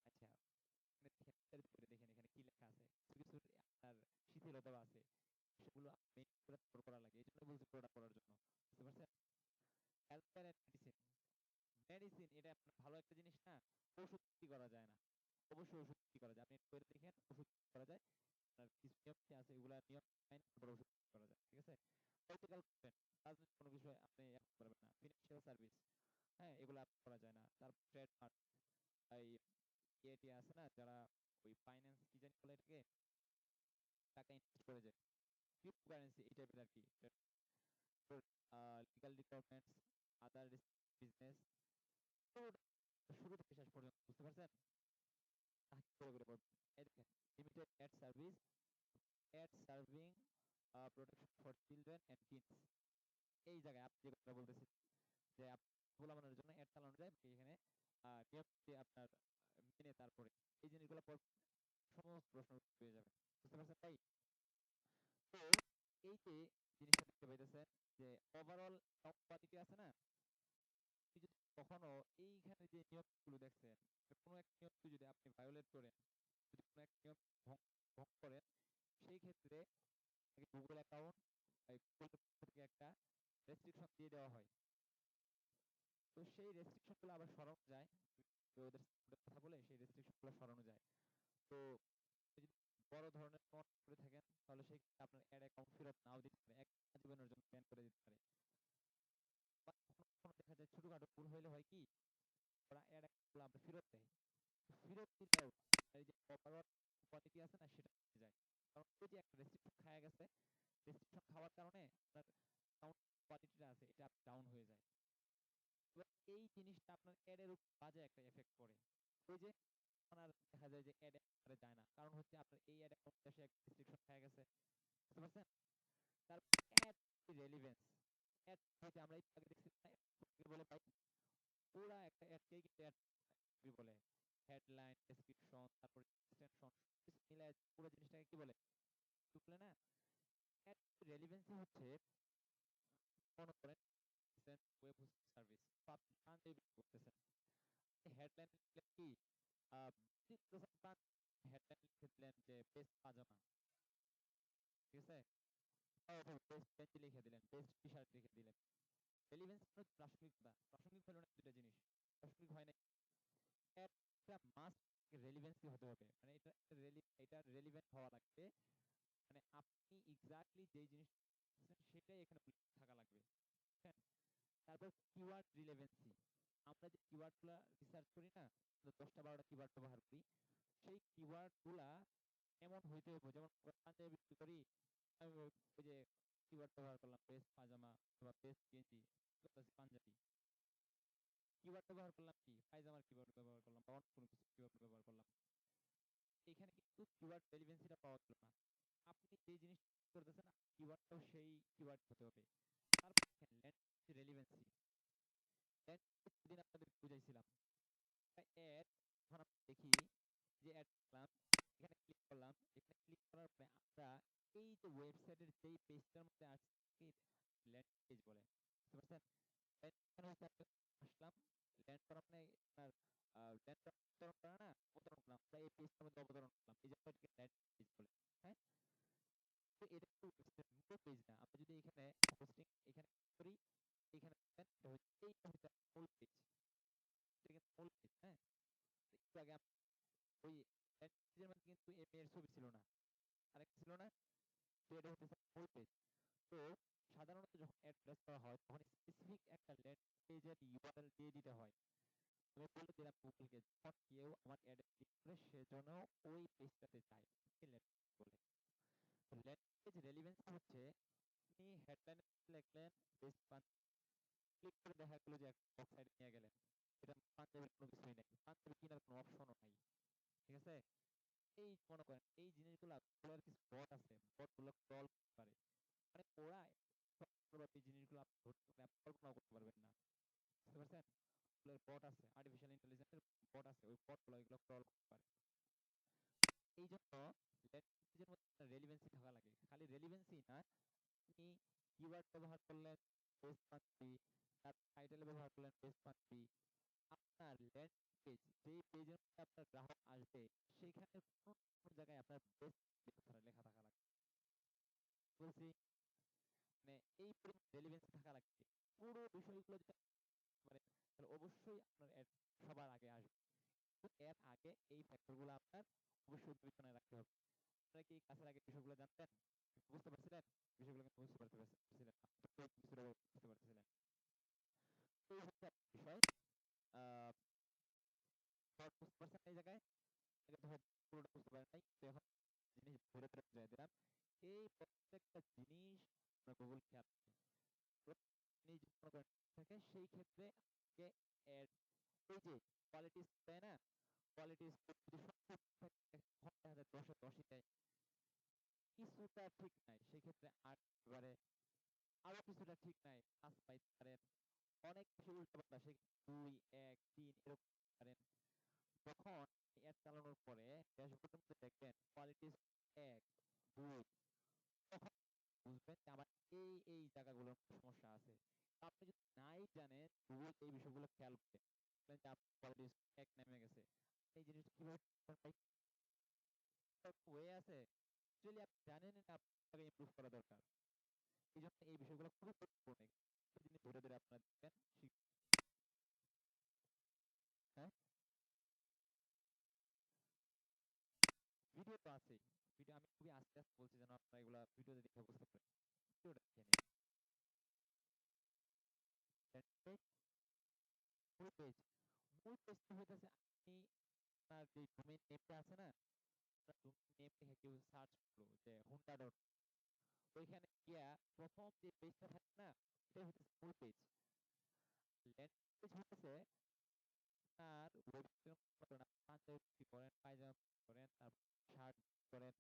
আচ্ছা, দেখেন এখানে কি লেখা আছে, কিছু কিছু আপনার শিথিলতা আছে, সেগুলো করা লাগে, এই জন্য বলছি পুরোটা করার জন্য, বুঝতে পারছেন? Health care and medicine, medicine এটা আপনার ভালো একটা জিনিস না, ওষুধ বিক্রি করা যায় না, অবশ্যই ওষুধ বিক্রি করা যায়, আপনি করে দেখেন ওষুধ বিক্রি করা যায়। আপনার কিছু নিয়ম কি আছে, এগুলা নিয়ম মাইনে তারপর ওষুধ বিক্রি করা যায়, ঠিক আছে? পলিটিক্যাল কন্টেন্ট, রাজনৈতিক কোনো বিষয় আপনি পারবেন না। ফিনান্সিয়াল সার্ভিস, হ্যাঁ, এগুলো করা যায় না। তারপর ট্রেডমার্ক, এই ইয়েটি আছে না, যারা ওই ফাইন্যান্স কি জানি বলে এটাকে, টাকা ইনভেস্ট করে যায়, ক্রিপ্টোকারেন্সি এই টাইপের আর কি, লিগাল রিকোয়ারমেন্টস, আদার বিজনেস, শুরু থেকে শেষ পর্যন্ত, বুঝতে পারছেন? করে করে পড়বেন। এই দেখেন, limited ad service, ad serving protection for children and teens, এই জায়গায় আপনি যে কথা বলতেছেন যে গোলামানের জন্য অ্যাড চালানো যায়, এখানে নিয়ম আপনার মেনে তারপরে এই জিনিসগুলো সমস্ত প্রশ্ন পেয়ে যাবেন, বুঝতে পারছেন তাই? তো এই যে জিনিসটা দেখতে পাইতেছেন যে ওভারঅল কোয়ালিটি আছে না, আপনি যদি কখনো এইখানে যে নিয়মগুলো দেখছেন, কোনো এক নিয়মকে যদি আপনি ভায়োলেট করেন, যদি কোনো এক নিয়ম ভঙ্গ ভঙ্গ করেন, সেই ক্ষেত্রে গুগল অ্যাকাউন্ট গুগল থেকে একটা রেস্ট্রিকশন দিয়ে দেওয়া হয়। তো সেই রেস্ট্রিকশন গুলো আবার সরানো যায়, ওদের কথা বলে সেই রেস্ট্রিকশন গুলো সরানো যায়। তো আপনি যদি বড় ধরনের প্রমাণ করে থাকেন, তাহলে সেই আপনার অ্যাড অ্যাকাউন্ট ফেরত নাও দিতে পারে, এক জীবনের জন্য ব্যান করে দিতে পারে। বা কখনো কখনো দেখা যায় ছোটখাটো ভুল হইলে হয় কি, ওরা অ্যাড অ্যাকাউন্ট আমরা ফেরত দেয়, ফেরত দিলেও এই যে ওভারঅল কোয়ালিটি আছে না সেটা কমে যায়। কারণ ওই যে একটা রেস্ট্রিকশন খাওয়া গেছে, রেস্ট্রিকশন খাওয়ার কারণে আপনার অ্যাকাউন্ট কোয়ালিটিটা আছে এটা ডাউন হয়ে যায়। এবার এই জিনিসটা আপনার অ্যাড এর উপর বাজে একটা এফেক্ট পড়ে। ওই যে আপনার দেখা যায় যে অ্যাড করে যায় না, কারণ হচ্ছে আপনার এই অ্যাড অ্যাকাউন্ট এসে একটা রেস্ট্রিকশন খাওয়া গেছে, বুঝতে পারছেন? তারপর অ্যাড রেলেভেন্স, অ্যাড হইতে আমরা একটু আগে দেখছি না, ad বলে ভাই পুরা একটা অ্যাডকেই কিন্তু অ্যাড বলে, হেডলাইন, ডেসক্রিপশন, তারপর এক্সটেনশন সবকিছু মিলায় পুরো জিনিসটাকে কি বলে, কি বলে না, অ্যাড রেলেভেন্সি হচ্ছে, মনে করেন ওয়েব হোস্টিং সার্ভিস বা আপনি পাঞ্জাবি বিক্রি করতেছেন, হেডলাইন লিখলেন কি হেডলাইন লিখে দিলেন যে বেস্ট পাজামা, ঠিক আছে, বেস্ট গেঞ্জি লিখে দিলেন, বেস্ট টি শার্ট লিখে দিলেন। রেলিভেন্স মানে প্রাসঙ্গিকতা, প্রাসঙ্গিক হলো না দুটো জিনিস, প্রাসঙ্গিক হয় না, একটা মাস্ট রেলিভেন্সি হতে হবে, মানে এটা রেলিভেন্ট হওয়া লাগবে, মানে আপনি এক্স্যাক্টলি যেই জিনিস সেটাই এখানে উল্লেখ থাকা লাগবে। হ্যাঁ, তারপর কিওয়ার্ড রিলেভেন্সি, আমরা যে কিওয়ার্ড গুলা রিসার্চ করি না, 10টা 12টা কিওয়ার্ড ব্যবহার করি, সেই কিওয়ার্ড গুলা এমন হইতে হবে, যেমন পাঞ্জাবি বিক্রি করি, আমি ওই যে কিওয়ার্ড ব্যবহার করলাম বেস্ট পাজামা বা বেস্ট গেঞ্জি, পাঞ্জাবি কিওয়ার্ড ব্যবহার করলাম, কি পায়জামার কিওয়ার্ড ব্যবহার করলাম বা অন্য কোনো কিছু কিওয়ার্ড ব্যবহার করলাম, এখানে কিন্তু কিওয়ার্ড রেলেভেন্সিটা পাওয়া গেল না। আপনি যে জিনিস করতেছেন কিওয়ার্ডটাও সেই কিওয়ার্ড হতে হবে। তারপর দেখেন ল্যান্ড রেলেভেন্সি, দিন আপনাদের বুঝাইছিলাম অ্যাড, যখন আমরা দেখি যে অ্যাড করলাম, এখানে ক্লিক করলাম, এখানে ক্লিক করার পরে আমরা এই যে ওয়েবসাইটের যেই পেজটার মধ্যে আসছে ল্যান্ডিং পেজ বলে, বুঝতে পারছেন? ল্যান্ড হচ্ছে আসলাম, ল্যান্ড করা মানে আপনার ল্যান্ড অবতরণ করা না, অবতরণ করলাম, আমরা এই পেজটার মধ্যে অবতরণ করলাম, এই যে এটাকে ল্যান্ডিং পেজ বলে। হ্যাঁ, তো এটা তো মূল পেজ না, আমরা যদি এখানে হোস্টিং এখানে করি, এখানে এটা হচ্ছে এইটা হচ্ছে মূল পেজ, এটা কিন্তু মূল পেজ। হ্যাঁ, তো একটু আগে ওই পেজের মধ্যে কিন্তু এই মেয়ের ছবি ছিল না, আরেকটা ছিল না, তো এটা হচ্ছে মূল পেজ। তো সাধারণত যখন অ্যাড্রেস করা হয় তখন স্পেসিফিক একটা ল্যান্ডিং পেজের ইউআরএল দিয়ে দিতে হয়। আমি বলে দিলাম গুগলকে যখন কেউ আমার অ্যাড ক্লিক করে সেজন্য ওই পেজটাতে যায়, বলে। তো ল্যান্ডিং পেজ রেলেভেন্স হচ্ছে, আপনি হেডলাইনে লিখলেন বেস্ট পাঞ্চ, ক্লিক করে দেখা গেল যে একটা ওয়েবসাইটে নিয়ে গেলেন, এটা পাঞ্জাবের কোনো কিছুই নাই, পাঞ্জাবি কেনার কোনো অপশনও নাই, ঠিক আছে? এই মনে করেন এই জিনিসগুলো গুলোর কিছু বট আছে, বট গুলো ক্রল করতে পারে, মানে ওরা এই জিনিসগুলো আপনি ধরতে পারে, আপনি কল্পনাও করতে পারবেন না, বুঝতে পারছেন? ওগুলোর বট আছে, আর্টিফিশিয়াল ইন্টেলিজেন্সের বট আছে, ওই বট গুলো এগুলো ক্রল করতে পারে। এই জন্য ল্যাঙ্গুয়েজের মধ্যে রেলিভেন্সি থাকা লাগে, খালি রেলিভেন্সি না, আপনি কিওয়ার্ড ব্যবহার করলেন বেস্ট পাঞ্জাবি, তার টাইটেল ব্যবহার করলেন বেস্ট পাঞ্জাবি, আপনার ল্যান্ডিং পেজ যে পেজের মধ্যে আপনার গ্রাহক আসবে সেখানে কোন কোন জায়গায় আপনার বেস্ট কথাটা লেখা থাকা লাগবে, বলছি মানে এই পরিমাণ রেলিভেন্সি থাকা লাগবে। পুরো বিষয়গুলো যদি পারেন তাহলে অবশ্যই আপনার অ্যাড সবার আগে আসবে, কিন্তু এর আগে এই ফ্যাক্টরগুলো আপনার অবশ্যই বিবেচনায় রাখতে হবে। আপনারা কি কাজের আগে বিষয়গুলো জানতেন, বুঝতে পারছিলেন? বিষয়গুলো কিন্তু বুঝতে পারছিলেন না, কিছুটা বুঝতে পারছিলেন। তো এই হচ্ছে একটা বিষয়, আহ বুঝতে পারছেন এই জায়গায়, আগে তো হয়তো পুরোটা বুঝতে পারেন নাই, তো এখন জিনিস ধরে ধরে বুঝাই দিলাম। এই প্রত্যেকটা জিনিস আমরা গুগল খেয়াল রাখে, প্রত্যেকটা জিনিস যদি মনে করেন থাকে সেই ক্ষেত্রে আগে এড, এই যে কোয়ালিটি দেয় না, কোয়ালিটি যদি 70 থাকে তখন দেখা যায় 10-10ই দেয়, কিছুটা ঠিক নাই সেক্ষেত্রে 8 এবারে, আরো কিছুটা ঠিক নাই 5 পাইতে পারেন, অনেক বেশি উল্টাপাল্টা সেক্ষেত্রে 2 1 3 এরকম পারেন। যখন অ্যাড চালানোর পরে ড্যাশবোর্ডের মধ্যে দেখবেন কোয়ালিটি 1 2, তখন বুঝবেন যে আমার এই জায়গাগুলোর সমস্যা আছে। তো আপনি যদি নাই জানেন গুগল এই বিষয়গুলো খেয়াল করে দেখলেন যে আপনার কোয়ালিটি এক নেমে গেছে, এই জিনিসটা কিভাবে ওয়ে আছে অ্যাকচুয়ালি আপনি জানেন না আপনাকে ইমপ্রুভ করা দরকার। এই জন্য এই বিষয়গুলো খুবই গুরুত্বপূর্ণ। জিনিস ধরে ধরে আপনারা দেখবেন হ্যাঁ, ভিডিও তো আছেই। ভিডিও আমি খুবই আস্তে আস্তে বলছি যেন আপনারা এগুলা ভিডিওতে দেখে বুঝতে পারেন। ভিডিওটা দেখে নিন। মূল পেজ, মূল পেজটা হইতেছে আপনি আপনার যে ডোমেইন নেমটা আছে না, আপনার ডোমেইন নেম লিখে কেউ সার্চ করলো যে হুন্ডা ডট, ওইখানে গিয়া প্রথম যে পেজটা থাকে না, এটা হইতেছে মূল পেজ। ল্যান্ডিং পেজ হইতেছে আপনার ওয়েবসাইটের মতো না, পাঞ্জাবি বিক্রি করেন, পায়জামা বিক্রি করেন, তারপর শার্ট করেন,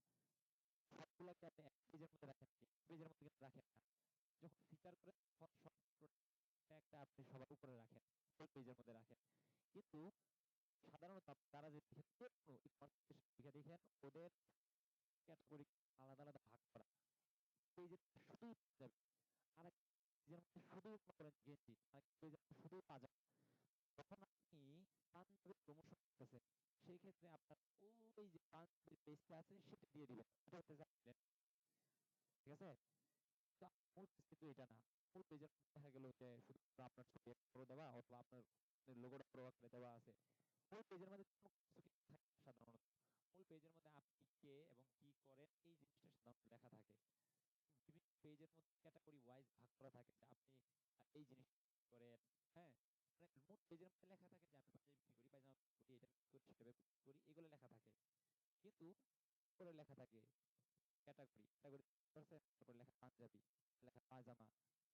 সবগুলাকে আপনি এক পেজের মধ্যে রাখেন, পেজের মধ্যে কিন্তু রাখেন না। যখন ফিচার করেন তখন সব একটা আপনি সবার উপরে রাখেন, ফুল পেজের মধ্যে রাখেন। কিন্তু সাধারণত তারা যে দেখেন যেকোনো ই-কমার্স লিখে দেখেন ওদের ক্যাটাগরি আলাদা আলাদা ভাগ করা। পেজের শুধুই পাঞ্জাবি, আরেক পেজের মধ্যে শুধুই মনে করেন গেঞ্জি, আরেক পেজের মধ্যে শুধুই পাজামা। যখন আপনি পাঞ্জাবির প্রমোশন করতেছেন সেই ক্ষেত্রে আপনার ওই যে পাঞ্জাবির পেজটা আছে সেটা দিয়ে দিবেন, এটা হচ্ছে আপনার, ঠিক আছে? তো মূল পেজ কিন্তু এটা না। মূল পেজের মধ্যে দেখা গেল যে শুধু আপনার ছবি করে দেওয়া অথবা আপনার লোগোটা বড় আকারে দেওয়া আছে। মূল পেজের মধ্যে কোনো কিছু কিন্তু থাকে না সাধারণত। মূল পেজের মধ্যে আপনি কে এবং কি করেন এই জিনিসটা সাধারণত লেখা থাকে। বিভিন্ন পেজের মধ্যে ক্যাটাগরি ওয়াইজ ভাগ করা থাকে যে আপনি এই জিনিস করেন, হ্যাঁ, মানে মূল পেজের মধ্যে লেখা থাকে যে আমি পাঞ্জাবি বিক্রি করি, পায়জামা বিক্রি করি, এটা বিক্রি করি, সেটা বিক্রি করি, এগুলো লেখা থাকে। কিন্তু করে লেখা থাকে ক্যাটাগরি ক্যাটাগরি করছেন, তারপর লেখা পাঞ্জাবি, লেখা পাজামা।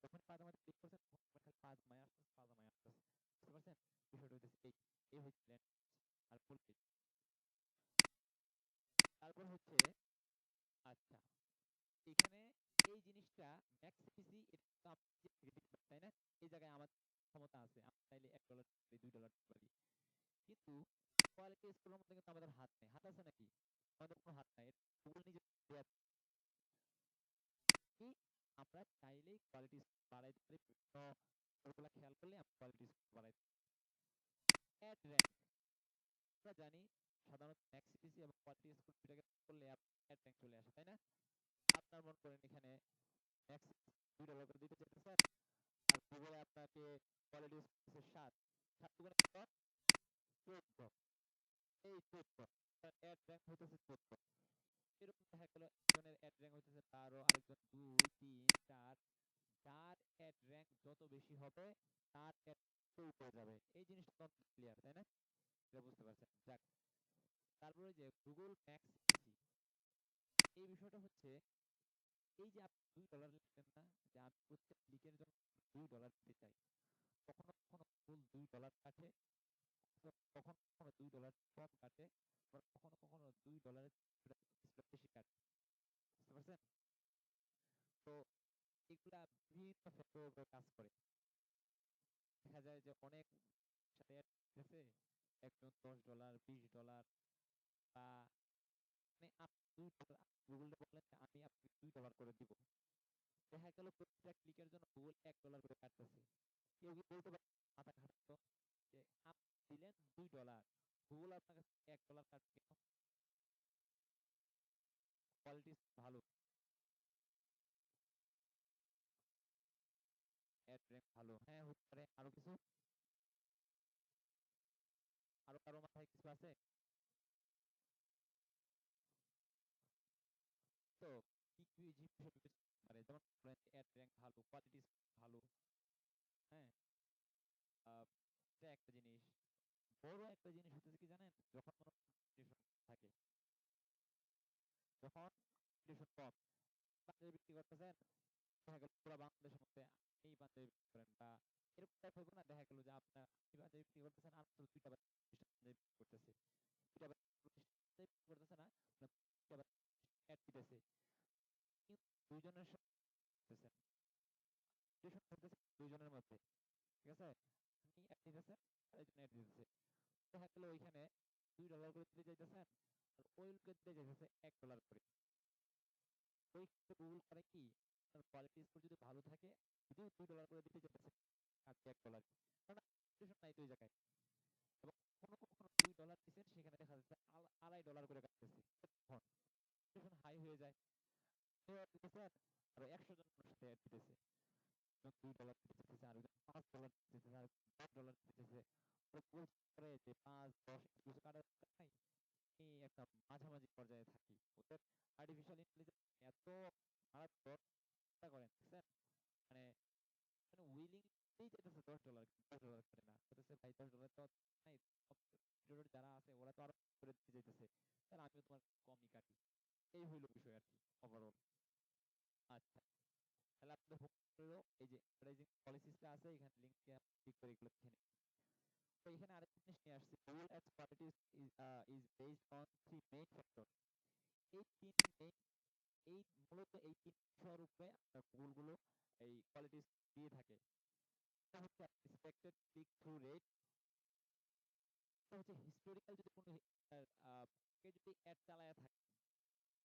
যখন পাজামাতে ক্লিক করছেন তখন খালি পাজামায় আসতেছে, পাজামায় আসতেছে। বুঝতে পারছেন? বিষয়টা হইতেছে এই, এই হচ্ছে ল্যান্ড আর ফুল পেজ। তারপর হচ্ছে আচ্ছা, এখানে এই জিনিসটা ম্যাক্স সিপিসি এটা তো আপনি নিজে থেকে দিতে পারেন, তাই না? এই জায়গায় আমাদের ক্ষমতা আছে, আমরা চাইলে $1 $2 দিতে পারি। কিন্তু কোয়ালিটি স্কোরের মধ্যে কিন্তু আমাদের হাত নেই। হাত আছে নাকি? আমাদের কোনো হাত নাই, গুগল নিজে দেয়া কি। আমরা চাইলেই কোয়ালিটি বাড়াইতে পারি, বিভিন্ন ওগুলা খেয়াল করলে আমরা কোয়ালিটি বাড়াইতে পারি। অ্যাড র্যাঙ্ক, আমরা জানি সাধারণত ম্যাক্স সিপিসি এবং কোয়ালিটি স্কোর দুটাকে করলে অ্যাড র্যাঙ্ক চলে আসে, তাই না? আপনার মনে করেন এখানে ম্যাক্স $2 করে দিতে চাইতেছেন, আর গুগলে আপনাকে কোয়ালিটি স্কোর 7, 7 দুগুণে কত? 14, এই 14 অ্যাড র্যাঙ্ক হইতেছে 14। এরকম দেখা গেল একজনের অ্যাড র্যাঙ্ক হইতেছে 12, আরেকজন 2, 3, 4। যার অ্যাড র্যাঙ্ক যত বেশি হবে তার অ্যাড উপরে যাবে, এই জিনিসটা তো ক্লিয়ার, তাই না? এটা বুঝতে পারছেন? যাক, তারপরে যে গুগল ম্যাক্স পিসি, এই বিষয়টা হচ্ছে এই যে আপনি $2 লিখলেন না, যে আমি প্রত্যেক ক্লিকের জন্য $2 দিতে চাই, কখনো কখনো ভুল $2 কাটে, কখনো কখনো $2 কম কাটে, আবার কখনো কখনো $2 কিছুটা বেশি কাটে। বুঝতে পারছেন? তো এগুলা বিভিন্ন ফ্যাক্টর উপর কাজ করে। দেখা যায় যে অনেক সাথে add আছে, একজন $10, $20 বা মানে আপনি $2 গুগলে বললেন যে আমি আপনাকে $2 করে দিব, দেখা গেল প্রতিটা ক্লিকের জন্য গুগল $1 করে কাটতেছে। কেউ কি বলতে পারে মাথা খাটাতো যে আপনি দিলেন $2, গুগল আপনার কাছে $1 কাটবে কেন? কোয়ালিটি ভালো, অ্যাড র্যাঙ্ক ভালো, হ্যাঁ হতে পারে। আরো কিছু, আরো কারো মাথায় কিছু আছে? তো কি কি জিনিস বিবেচনা করে, যেমন অ্যাড র্যাঙ্ক ভালো, কোয়ালিটি ভালো, হ্যাঁ, এটা একটা জিনিস। বড় একটা জিনিস হচ্ছে কি জানেন, যখন কোনো competition থাকে, যখন competition কম, পাঞ্জাবি বিক্রি করতেছেন, দেখা গেল পুরো বাংলাদেশের মধ্যে এই পাঞ্জাবি বিক্রি করেন, বা এরকম টাইপ হইব না, দেখা গেল যে আপনার এই পাঞ্জাবি বিক্রি করতেছেন আর মাত্র দুইটা বা তিনটা পাঞ্জাবি বিক্রি করতেছে, দুইটা বা তিনটা পাঞ্জাবি বিক্রি করতেছে না, মানে দুইটা বা অ্যাড দিতেছে, কিন্তু দুইজনের সাথে করতেছেন, competition করতেছে দুইজনের মধ্যে, ঠিক আছে? আপনি অ্যাড দিতেছেন, আরেকজন অ্যাড দিতেছে, দেখা গেল ওইখানে $2 করে দিতে চাইতেছেন, আর ওই লোকে দিতে চাইতেছে $1 করে। ওই ক্ষেত্রে গুগল করে কি, আপনার কোয়ালিটি স্কোর যদি ভালো থাকে, যদিও $2 করে দিতে চাইতেছে আপনি $1, কারণ কম্পিটিশন নাই তো ওই জায়গায়। এবং কখনো কখনো $2 দিচ্ছেন, সেখানে দেখা যাচ্ছে $2.5 করে কাটতেছে। তখন কম্পিটিশন হাই হয়ে যায়, এবার দিতেছেন আরো 100 জন মানুষ সাথে অ্যাড দিতেছে, $2 দিতে চাইতেছে, আর $5 দিতে চাইতেছে, আর $10 দিতে চাইতেছে। ওরা বলছে যে 5-10 কিছু কাটার দরকার নাই, এই একটা মাঝামাঝি পর্যায়ে থাকি। ওদের আর্টিফিশিয়াল ইন্টেলিজেন্স এত মারাত্মক, চিন্তা করেন, দেখছেন? মানে মানে উইলিংলি যেতেছে $10, $10 করে না, বলতেছে ভাই $10 তো নাই, কম্পিটিটর যারা আছে ওরা তো আরো করে দিতে চাইতেছে, তাহলে আমিও তোমার কমই কাটি। এই হইলো বিষয় আর কি, ওভারঅল। আচ্ছা, তাহলে আপনাদের হোম পেজেও এই যে অ্যাডভার্টাইজিং পলিসিসটা আছে, এখানে লিংকে ক্লিক করে এগুলো দেখে নিন। তো এখানে আরেকটা জিনিস নিয়ে আসছে, Google Ads quality is based on three main factor। এই তিন মেইন, এই মূলত এই তিন বিষয়ের উপরে আপনার গুগল গুলো এই কোয়ালিটি দিয়ে থাকে। এটা হচ্ছে এক্সপেক্টেড ক্লিক থ্রু রেট, এটা হচ্ছে হিস্টোরিক্যাল যদি কোনো কে যদি অ্যাড চালায়া থাকে,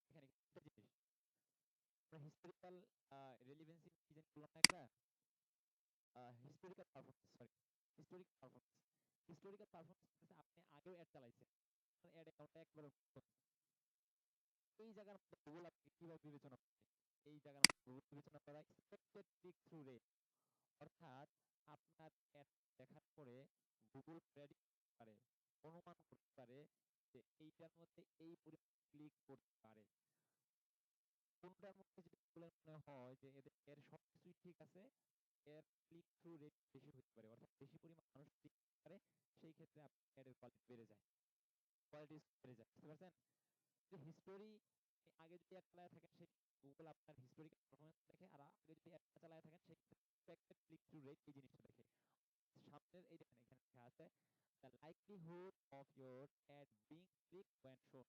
এখানে একটা জিনিস আমরা হিস্টোরিক্যাল রেলিভেন্সি কি জানি বললাম না একটা, historical performance, sorry, historical performance. Historical performance হচ্ছে আপনি আগেও অ্যাড চালাইছেন, অ্যাড অ্যাকাউন্টটা একবার, এই জায়গার মধ্যে গুগল আপনাকে কিভাবে বিবেচনা করে, এই জায়গার মধ্যে গুগল বিবেচনা করা এক্সপেক্টেড ক্লিক থ্রু রেট, অর্থাৎ আপনার অ্যাড দেখার পরে গুগল প্রেডিক্ট করতে পারে, অনুমান করতে পারে যে এইটার মধ্যে এই পরিমাণ ক্লিক করতে পারে। কোনটার মধ্যে যদি গুগলের মনে হয় যে এদের এর সবকিছুই ঠিক আছে, এর ক্লিক থ্রু রেট বেশি হতে পারে, অর্থাৎ বেশি পরিমাণ মানুষ ক্লিক করতে পারে, সেই ক্ষেত্রে আপনার অ্যাডের কোয়ালিটি বেড়ে যায়, কোয়ালিটি বেড়ে যায়। বুঝতে পারছেন? যে হিস্টোরি আগে যদি অ্যাড চালায় থাকেন, সেই গুগল আপনার হিস্টোরিক্যাল পারফরম্যান্স দেখে, আর আগে যদি অ্যাড চালায় থাকেন সেই এক্সপেক্টেড ক্লিক থ্রু রেট এই জিনিসটা দেখে। সামনের এই দেখেন এখানে লেখা আছে the likelihood of your ad being click when shown.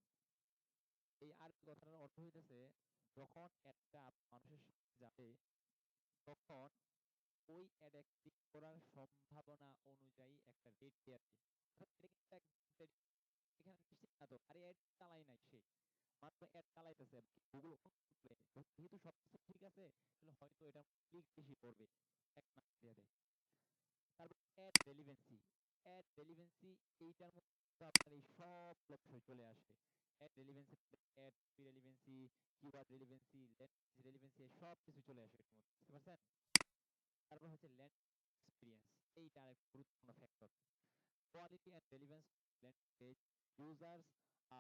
এই আর কথাটার অর্থ হইতেছে, যখন অ্যাডটা মানুষের সামনে যাবে, তখন ওই অ্যাডে ক্লিক করার সম্ভাবনা অনুযায়ী একটা রেট দেয়া যায়। অর্থাৎ এটা কিন্তু একদম predict, এখানে নিশ্চিত না তো, আরে অ্যাড চালাই নাই সে, মাত্র অ্যাড চালাইতেছে, গুগল যেহেতু সবকিছু ঠিক আছে, তাহলে হয়তো এটা ক্লিক বেশি করবে, এক নাম্বার দিয়ে দেয়। তারপর অ্যাড রেলিভেন্সি, অ্যাড রেলিভেন্সি এইটার মধ্যে আপনার এই সব বিষয় চলে আসে। Ad relevancy, ad relevancy, keyword relevancy, land relevancy, সব কিছু চলে আসে এর মধ্যে, বুঝতে পারছেন? তারপর হচ্ছে ল্যান্ড এক্সপিরিয়েন্স, এইটা আরেক গুরুত্বপূর্ণ factor. Quality and relevance land page, users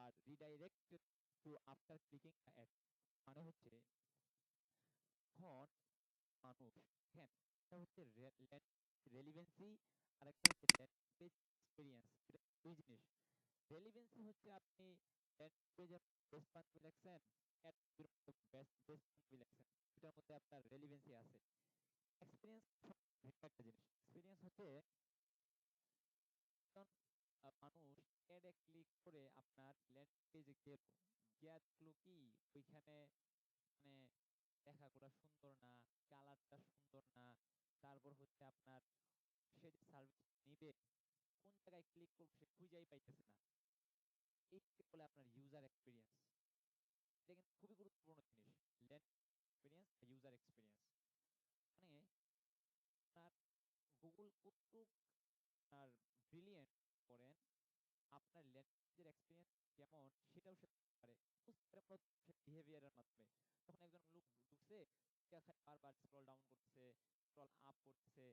আর redirected to after clicking ad. মানে হচ্ছে এখন মানুষ, হ্যাঁ, একটা হচ্ছে রেলিভেন্সি আর একটা হচ্ছে ল্যান্ডিং পেজ এক্সপিরিয়েন্স, এটা দুই জিনিস। রেলিভেন্সি হচ্ছে আপনি ল্যান্ডিং পেজে বেস্ট পাঞ্জাবি লেখছেন, অ্যাড বেস্ট বেস্ট পাঞ্জাবি লেখছেন, এটার মধ্যে আপনার রেলিভেন্সি আছে। এক্সপিরিয়েন্স একটা জিনিস, এক্সপিরিয়েন্স হচ্ছে যখন মানুষ অ্যাডে ক্লিক করে আপনার ল্যান্ডিং পেজে গেল, গিয়া দেখলো কি ওইখানে মানে লেখাগুলো সুন্দর না, কালারটা সুন্দর না, তারপর হচ্ছে আপনার সে যে সার্ভিস নিবে, কোন জায়গায় ক্লিক করবো সে খুঁজেই পাইতেছে না, এইটাকে বলে আপনার ইউজার এক্সপিরিয়েন্স। এটা কিন্তু খুবই গুরুত্বপূর্ণ জিনিস, ল্যান্ডিং এক্সপিরিয়েন্স, ইউজার এক্সপিরিয়েন্স। মানে আপনার গুগল কতটুক আর ব্রিলিয়েন্ট করেন, আপনার ল্যান্ডিং এক্সপিরিয়েন্স কেমন সেটাও সে বুঝতে পারে, বুঝতে পারে মূলত বিহেভিয়ারের মাধ্যমে। তখন একজন লোক ঢুকছে, বারবার স্ক্রল ডাউন করতেছে, স্ক্রল আপ করতেছে,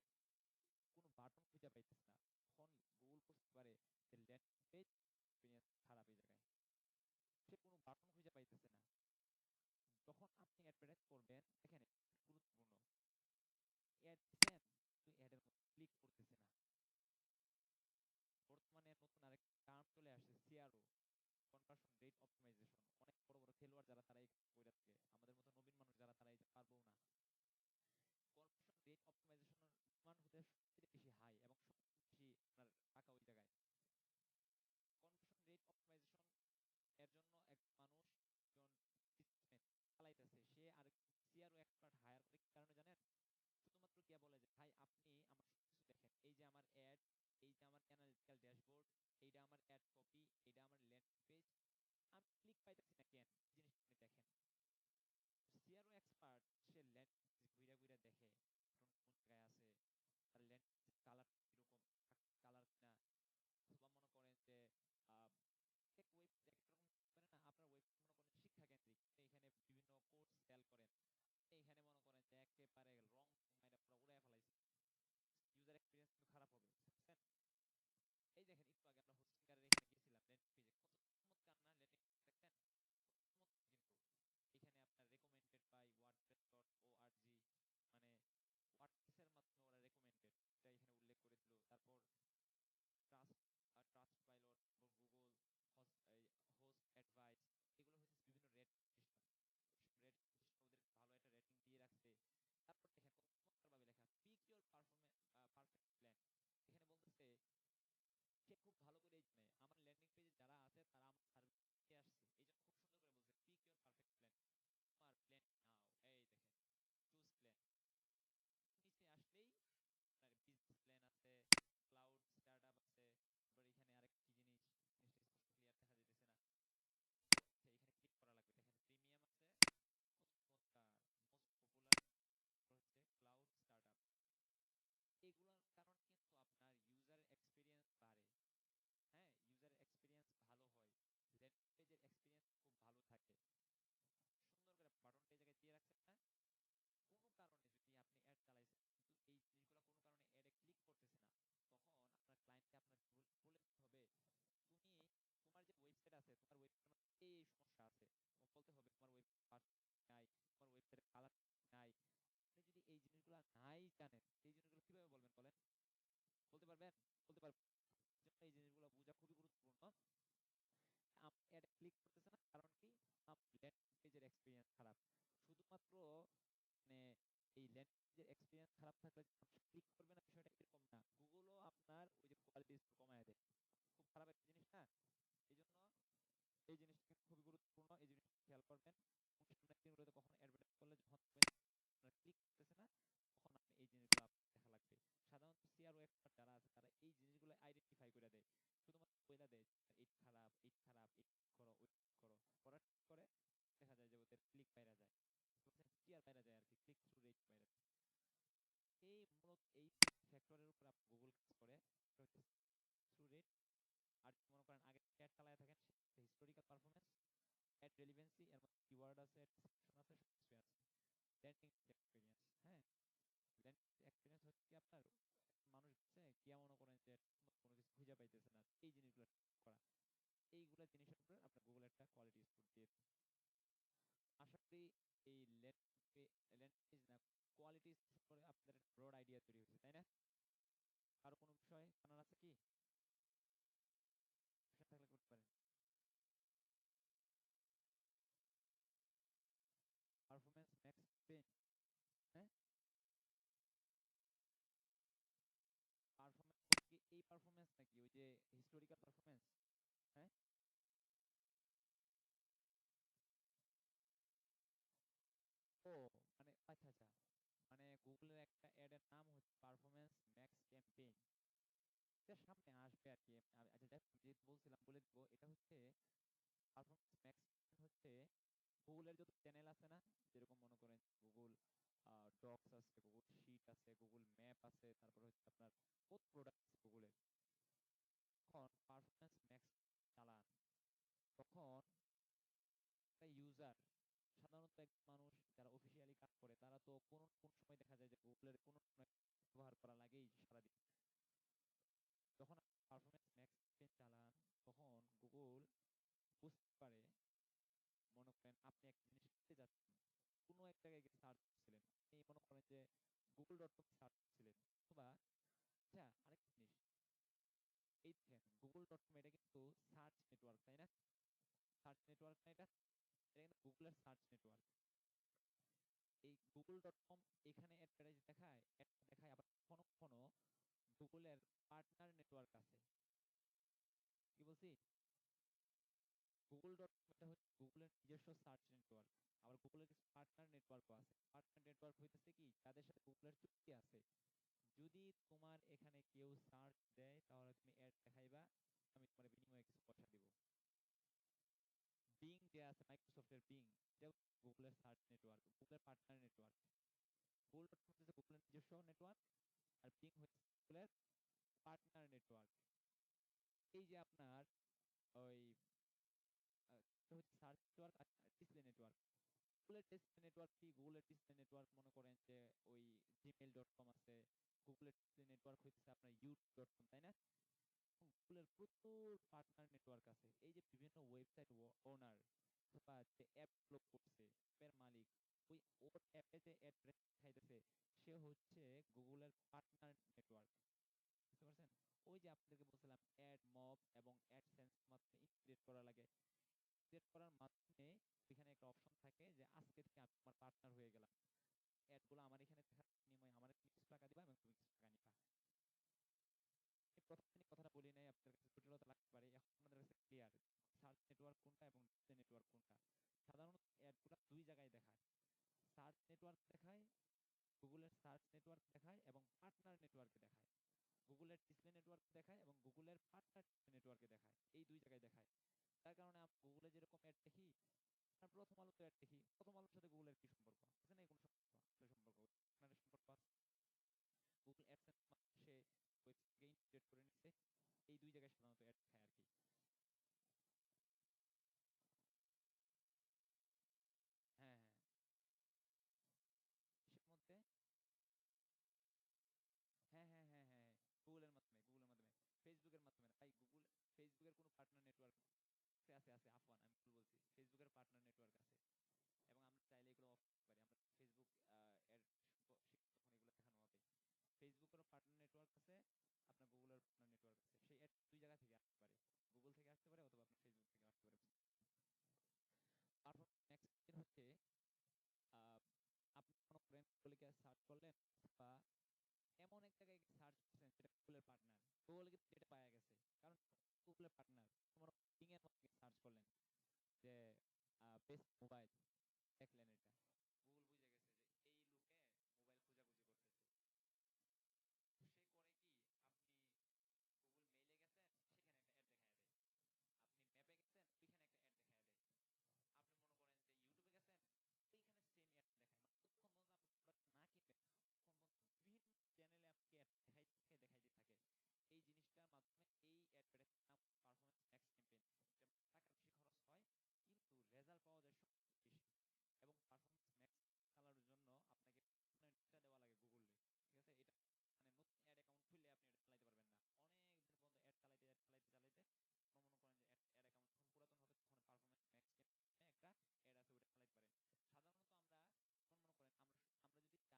কোনো বাটন খুঁজে পাইতেছে না, তখন গুগল বুঝতে পারে যে ল্যান্ডিং পেজ এক্সপিরিয়েন্স খারাপ এই জায়গায়, সে কোনো বাটন খুঁজে পাইতেছে না। যখন আপনি অ্যাডভার্টাইজ করবেন, দেখেন গুরুত্বপূর্ণ, অ্যাড দিচ্ছেন তুই অ্যাডের মধ্যে ক্লিক করতেছে না। বর্তমানে নতুন আরেক টার্ম চলে আসছে, সিআরও, কনভার্সন রেট অপটিমাইজেশন। অনেক বড় বড় খেলোয়াড় যারা, তারা এই বইটা থাকে, আমাদের মতো নবীন মানুষ যারা, তারা এই পারবো না। কনভার্সন রেট অপটিমাইজেশনের ডিমান্ড হতে সবচেয়ে বেশি হাই এবং সবচেয়ে বেশি আপনার টাকা ওই জায়গায়। কনভার্সন রেট অপটিমাইজেশন এর জন্য এক মানুষ, একজন বিজনেসম্যান চালাইতেছে, সে আর সিআরও এক্সপার্ট হায়ার করে কি কারণে জানেন? শুধুমাত্র গিয়া বলে যে ভাই আপনি আমার সবকিছু দেখেন, এই যে আমার অ্যাড, এই যে আমার অ্যানালিটিক্যাল ড্যাশবোর্ড, এইটা আমার অ্যাড কপি, এইটা আমার ল্যান্ডিং পেজ, আমি ক্লিক পাইতেছি না কেন, এই জিনিসটা আপনি দেখেন। সিআরও এক্সপার্ট সে ল্যান্ডিং একেবারে রং মাইরা পুরো উড়ায় ফেলাইছে, ইউজার এক্সপিরিয়েন্স কিন্তু খারাপ হবে, বুঝতে পারছেন? এই দেখেন একটু আগে আমরা হোস্টিংকারের এখানে গেছিলাম ল্যান্ডিং পেজে, কত চমৎকার না ল্যান্ডিং দেখছেন, চমৎকার কিন্তু। এখানে আপনার রেকমেন্ডেড বাই wordpress.org, মানে ওয়ার্ডপ্রেস এর মাধ্যমে ওরা রেকমেন্ডেড, এটা এখানে উল্লেখ করে দিল। তারপর trust trust pilot, Google host advice, এগুলো হচ্ছে বিভিন্ন রেটিং সিস্টেম, রেটিং সিস্টেম ওদের ভালো একটা রেটিং দিয়ে রাখছে। তারপর দেখেন কত চমৎকার ভাবে লেখা, পিক ইওর পারফেক্ট প্ল্যান। এখানে বলতেছে সে খুব ভালো করেই জানে আমার ল্যান্ডিং পেজে যারা আছে তারা আমার সার্ভিস নিয়ে আসছে, এই জন্য খুব সুন্দর করে বলছে পিক ইওর পারফেক্ট প্ল্যান, তোমার প্ল্যান নাও। এই দেখেন চুজ প্ল্যান, নিচে আসলেই আপনার বিজনেস প্ল্যান আছে, ক্লাউড স্টার্টআপ আছে, তারপর এখানে আরেক কি জিনিস, জিনিসটা স্পষ্ট ক্লিয়ার দেখা যাইতেছে না, তো আচ্ছা এখানে ক্লিক করা লাগবে। দেখেন প্রিমিয়াম আছে, কত চমৎকার, মোস্ট পপুলার হচ্ছে ক্লাউড স্টার্টআপ। এগুলোর কারণে কিন্তু আপনার ইউজার এক্সপিরিয়েন্স বাড়ে, হ্যাঁ ইউজার এক্সপিরিয়েন্স ভালো হয়, ল্যান্ডিং পেজের এক্সপিরিয়েন্স খুব ভালো থাকে। সুন্দর করে বাটনটা এই জায়গায় দিয়ে রাখছেন না, কোনো কারণে যদি আপনি অ্যাড চালাইছেন কিন্তু এই জিনিসগুলো কোনো কারণে অ্যাডে ক্লিক করতেছে না, তখন আপনার ক্লায়েন্টকে আপনার বলে দিতে হবে তুমি তোমার যে ওয়েবসাইট আছে তোমার ওয়েবসাইটের মধ্যে এই সমস্যা আছে, তোমার বলতে হবে তোমার ওয়েবসাইট নাই, তোমার ওয়েবসাইটের কালার নাই। আপনি যদি এই জিনিসগুলো নাই জানেন, এই জিনিসগুলো কিভাবে বলবেন বলেন? বলতে পারবেন? বলতে পারবেন। এই জন্য এই জিনিসগুলো বোঝা খুবই গুরুত্বপূর্ণ। এটা ক্লিক করতেছে না কারণ কি, আমার ল্যান্ডিং পেজের এক্সপিরিয়েন্স খারাপ। শুধুমাত্র মানে এই ল্যান্ডিং পেজের এক্সপিরিয়েন্স খারাপ থাকলে মানুষ ক্লিক করবে না বিষয়টা এরকম না, গুগলও আপনার ওই যে কোয়ালিটি স্কোর কমায় দেয়, খুব খারাপ একটা জিনিস না। এই জন্য এই জিনিসটা কিন্তু খুবই গুরুত্বপূর্ণ, এই জিনিসটা খেয়াল করবেন। সামনের দিনগুলোতে কখনো অ্যাডভার্টাইজ করলে যখন দেখবেন আপনার ক্লিক করতেছে না, তখন আপনি এই জিনিসগুলো আপনার দেখা লাগবে। সাধারণত সিআরও এক্সপার্ট যারা আছে তারা এই জিনিসগুলো আইডেন্টিফাই করে দেয়, শুধুমাত্র বইলা দেয় এইট খারাপ, এইট খারাপ, এই করো, ওই করো, করার করে দেখা যায় যে ওদের ক্লিক বাইরে যায়, টিআর বাইরে যায় আর কি, ক্লিক থ্রু রেট বাইরে যায়। এই মূলত এই ফ্যাক্টরের উপর আপনি গুগল কাজ করে থ্রু রেট। আর যদি মনে করেন আগে অ্যাড চালায় থাকেন, হিস্টোরিক্যাল পারফরমেন্স, অ্যাড রেলিভেন্সি, এর মধ্যে কিওয়ার্ড আছে, ডেসক্রিপশন আছে, সবকিছু আছে। ল্যান্ডিং এক্সপিরিয়েন্স, হ্যাঁ ল্যান্ডিং এক্সপিরিয়েন্স হচ্ছে কি আপনার মানুষ গেছে কি মনে করেন যে কোনো কিছু খুঁজে পাইতেছে না, এই জিনিসগুলো করা, এইগুলা জিনিসের উপর আপনার গুগল একটা কোয়ালিটি স্কোর দিয়ে দেয়। আশা করি এই ল্যান্ডিং পেজ না কোয়ালিটি সম্পর্কে আপনাদের একটা ব্রড আইডিয়া তৈরি হয়েছে, তাই না? আরো কোনো বিষয় জানার আছে কি? বিষয় থাকলে করতে পারেন। পারফরমেন্স ম্যাক্স পেন, হ্যাঁ পারফরমেন্স বলতে কি এই পারফরমেন্স নাকি ওই যে হিস্টোরিক্যাল পারফরমেন্স? হ্যাঁ, ও মানে আচ্ছা আচ্ছা, মানে গুগলের একটা অ্যাড এর নাম হচ্ছে পারফরমেন্স ম্যাক্স ক্যাম্পেইন, এটা সামনে আসবে আর কি। আচ্ছা যাই হোক, আমি যেহেতু বলছিলাম বলে দিব, এটা হচ্ছে পারফরমেন্স ম্যাক্স হচ্ছে গুগলের যত চ্যানেল আছে না, যেরকম মনে করেন গুগল ডক্স আছে, গুগল শিট আছে, গুগল ম্যাপ আছে, তারপর হচ্ছে আপনার কত প্রোডাক্ট আছে গুগলের। যখন পারফরমেন্স ম্যাক্স চালান তখন একটা ইউজার, সাধারণত এক মানুষ যারা অফিসিয়ালি কাজ করে তারা তো কোন কোন সময় দেখা যায় যে গুগলের কোন ব্যবহার করা লাগেই সারাদিন। যখন পারফরমেন্স ম্যাক্স চালান তখন গুগল বুঝতে পারে, মনে করেন আপনি একটা জিনিস লিখতে যাচ্ছেন, কোনো এক জায়গায় গিয়ে সার্চ করছিলেন, এই মনে করেন যে google.com সার্চ করছিলেন, অথবা আচ্ছা আরেকটা জিনিস, এই দেখেন google.com এটা কিন্তু সার্চ নেটওয়ার্ক, তাই না? সার্চ নেটওয়ার্ক না এটা? এটা কিন্তু গুগলের সার্চ নেটওয়ার্ক। এই google.com এখানে অ্যাডভার্টাইজ দেখায়, দেখায় আবার কখনো কখনো গুগলের পার্টনার নেটওয়ার্ক আছে। কি বলছি? গুগল.com এটা হচ্ছে গুগলের নিজস্ব সার্চ নেটওয়ার্ক, আবার গুগলের কিছু পার্টনার নেটওয়ার্কও আছে। পার্টনার নেটওয়ার্ক হইতেছে কি যাদের সাথে গুগলের চুক্তি আছে, যদি তোমার এখানে কেউ সার্চ দেয় তাহলে তুমি অ্যাড দেখাইবা, আমি তোমার বিনিময়ে কিছু পয়সা দিব। বিং যে আছে মাইক্রোসফটের বিং, এটা গুগলের সার্চ নেটওয়ার্ক, গুগলের পার্টনার নেটওয়ার্ক। গুগল.com হচ্ছে গুগলের নিজস্ব নেটওয়ার্ক, আর বিং হচ্ছে গুগলের পার্টনার নেটওয়ার্ক। এই যে আপনার ওই এটা হচ্ছে সার্চ নেটওয়ার্ক আর ডিসপ্লে নেটওয়ার্ক। গুগলের ডিসপ্লে নেটওয়ার্ক কি? গুগলের ডিসপ্লে নেটওয়ার্ক মনে করেন যে ওই gmail.com আছে, গুগলের ডিসপ্লে নেটওয়ার্ক হইতেছে আপনার youtube.com, তাই না? গুগলের প্রচুর পার্টনার নেটওয়ার্ক আছে। এই যে বিভিন্ন ওয়েবসাইট ওনার বা যে অ্যাপ ডেভেলপ করছে, অ্যাপের মালিক, ওই ওর অ্যাপে যে অ্যাড্রেস দেখাইতেছে সে হচ্ছে গুগলের পার্টনার নেটওয়ার্ক। বুঝতে পারছেন? ওই যে আপনাদেরকে বলছিলাম অ্যাড মব এবং অ্যাডসেন্স মাধ্যমে ইন্টিগ্রেট করা লাগে। ইন্টিগ্রেট করার মাধ্যমে ওইখানে একটা অপশন থাকে যে আজকে থেকে আমি আমার পার্টনার হয়ে গেলাম। অ্যাডগুলো আমার এখানে দেখার বিনিময়ে আমার তুমি কিছু টাকা দিবা এবং তুমি কিছু টাকা নিবা। আমি প্রথম দিনই কথাটা বলি নাই, আপনাদের কাছে জটিলতা লাগতে পারে। এখন আপনাদের কাছে ক্লিয়ার সার্চ নেটওয়ার্ক কোনটা এবং ডিসপ্লে নেটওয়ার্ক কোনটা। সাধারণত অ্যাডগুলো দুই জায়গায় দেখায়। সার্চ নেটওয়ার্ক দেখায়, গুগলের সার্চ নেটওয়ার্ক দেখায় এবং পার্টনার নেটওয়ার্কে দেখায়। গুগলের ডিসপ্লে নেটওয়ার্ক দেখায় এবং গুগলের পার্টনার নেটওয়ার্কে দেখায়। এই দুই জায়গায় দেখায়। তার কারণে আমরা গুগলে যেরকম অ্যাড দেখি, আমরা প্রথম আলোতে অ্যাড দেখি। প্রথম আলোর সাথে গুগলের কি সম্পর্ক আছে? না কোনো সম্পর্ক আছে? সম্পর্ক আপনার সম্পর্ক আছে। গুগল অ্যাডসেন্স সে ওয়েবসাইটকে ইন্টিগ্রেট করে নিচ্ছে। এই দুই জায়গায় সাধারণত অ্যাড দেখায় আর কি। হ্যাঁ, হ্যাঁ। কিসের মধ্যে? হ্যাঁ, হ্যাঁ, হ্যাঁ, হ্যাঁ, হ্যাঁ। গুগলের মাধ্যমে ফেসবুকের মাধ্যমে না ভাই। ফেসবুকের কোনো পার্টনার নেটওয়ার্ক আছে? আছে, আছে, আফওয়ান, আমি ভুল বলছি। ফেসবুকের পার্টনার নেটওয়ার্ক আছে এবং আমরা চাইলে এগুলো অফ করতে পারি। আমরা ফেসবুক এর তখন এগুলো দেখানো হবে। ফেসবুকেরও পার্টনার নেটওয়ার্ক আছে, আপনার গুগলের পার্টনার নেটওয়ার্ক আছে। সেই অ্যাড দুই জায়গা থেকে আসতে পারে। গুগল থেকে আসতে পারে অথবা আপনার ফেসবুক থেকে আসতে পারে। পারফরম্যান্স ম্যাক্স হচ্ছে আহ, আপনি মনে করেন গুগলে সার্চ করলেন অথবা এমন এক জায়গায় সার্চ করছেন যেটা গুগলের পার্টনার, গুগল কিন্তু ডেটা পাওয়া গেছে কারণ গুগলের পার্টনার। তোমার বিং এর মধ্যে সার্চ করলেন যে বেস্ট মোবাইল, দেখলেন এটা, গুগল বুঝে গেছে যে এই লোকে মোবাইল খোঁজাখুঁজি করতেছে। সে করে কি, আপনি গুগল মেইলে গেছেন সেখানে একটা অ্যাড দেখায় দেয়, আপনি ম্যাপে গেছেন ওইখানে একটা অ্যাড দেখায় দেয়, আপনি মনে করেন যে ইউটিউবে গেছেন ওইখানে সেম অ্যাড দেখায়। মানে যতক্ষণ পর্যন্ত আপনি প্রোডাক্ট না কিনবেন ততক্ষণ পর্যন্ত বিভিন্ন চ্যানেলে আপনাকে অ্যাড দেখাইতে থাকে। এই জিনিসটার মাধ্যমে এই অ্যাডভার্টাইজের নাম পারফরম্যান্স ম্যাক্স ক্যাম্পেইন। টাকা বেশি খরচ হয় কিন্তু রেজাল্ট পাওয়া যায় সব বেশি। এবং পারফরম্যান্স ম্যাক্স চালানোর জন্য আপনাকে ডেটা দেওয়া লাগে গুগলে। ঠিক আছে? এটা মানে নতুন অ্যাড অ্যাকাউন্ট খুললে আপনি এটা চালাতে পারবেন না। অনেক দিন পর্যন্ত অ্যাড চালাইতে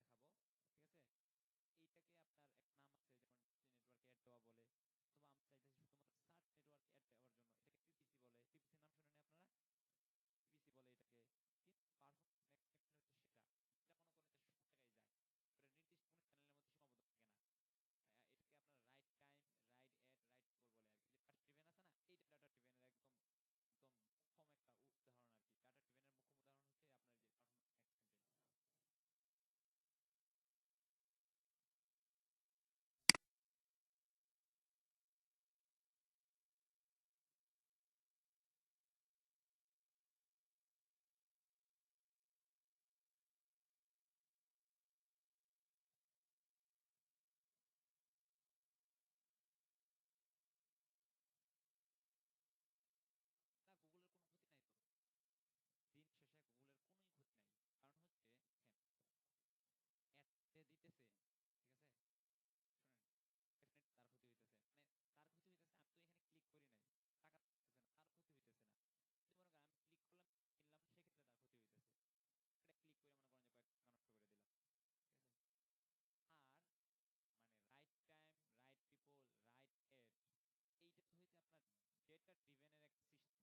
চালাইতে চালাইতে মনে করেন যে অ্যাড অ্যাকাউন্ট যখন পুরাতন হবে তখন পারফরম্যান্স ম্যাক্স একটা অ্যাড আছে ওটা চালাতে পারেন। সাধারণত আমরা এখন মনে করেন আমরা আমরা যদি চাই যে আমাদের একটা শুধুমাত্র আমরা ইউটিউবে দেখাবো, ঠিক আছে, এইটাকে আপনার একটা নাম আছে যেমন নেটওয়ার্ক অ্যাড দেওয়া বলে, অথবা আমরা চাইতেছি শুধুমাত্র সার্চ নেটওয়ার্ক অ্যাড দেওয়ার জন্য এটাকে পিপিসি বলে। পিপিসি নাম শুনেন আপনারা? পিপিসি বলে এটাকে। কিন্তু পারফরম্যান্স ম্যাক্সিমাম হচ্ছে সেটা, যেটা মনে করেন যে সব জায়গায় যায়, এটা নির্দিষ্ট কোনো চ্যানেলের মধ্যে সীমাবদ্ধ থাকে না। এটাকে আপনার right time, right ad, right people বলে আর কি। যে ডাটা ড্রিভেন আছে না, এইটা ডাটা ড্রিভেনের একদম একদম মোক্ষম একটা উদাহরণ আর কি। ডাটা ড্রিভেনের মোক্ষম উদাহরণ হচ্ছে আপনার যে পারফরম্যান্স ম্যাক্স ক্যাম্পেইন। না, গুগলের কোনো ক্ষতি নাই তো। দিন শেষে গুগলের কোনোই ক্ষতি নাই। কারণ হচ্ছে দেখেন, অ্যাড দিতেছে, ঠিক আছে, শুনেন, ডেফিনেটলি তার ক্ষতি হইতেছে। মানে তার ক্ষতি হইতেছে, আমি তো এখানে ক্লিক করি নাই, টাকা পাচ্তেছে না, তার ক্ষতি হইতেছে না। যদি মনে করেন আমি ক্লিক করলাম, কিনলাম, সেক্ষেত্রে তার ক্ষতি হইতেছে। এটা ক্লিক করে মনে করেন যে কয়েক টাকা নষ্ট করে দিলাম। ঠিক আছে? আর মানে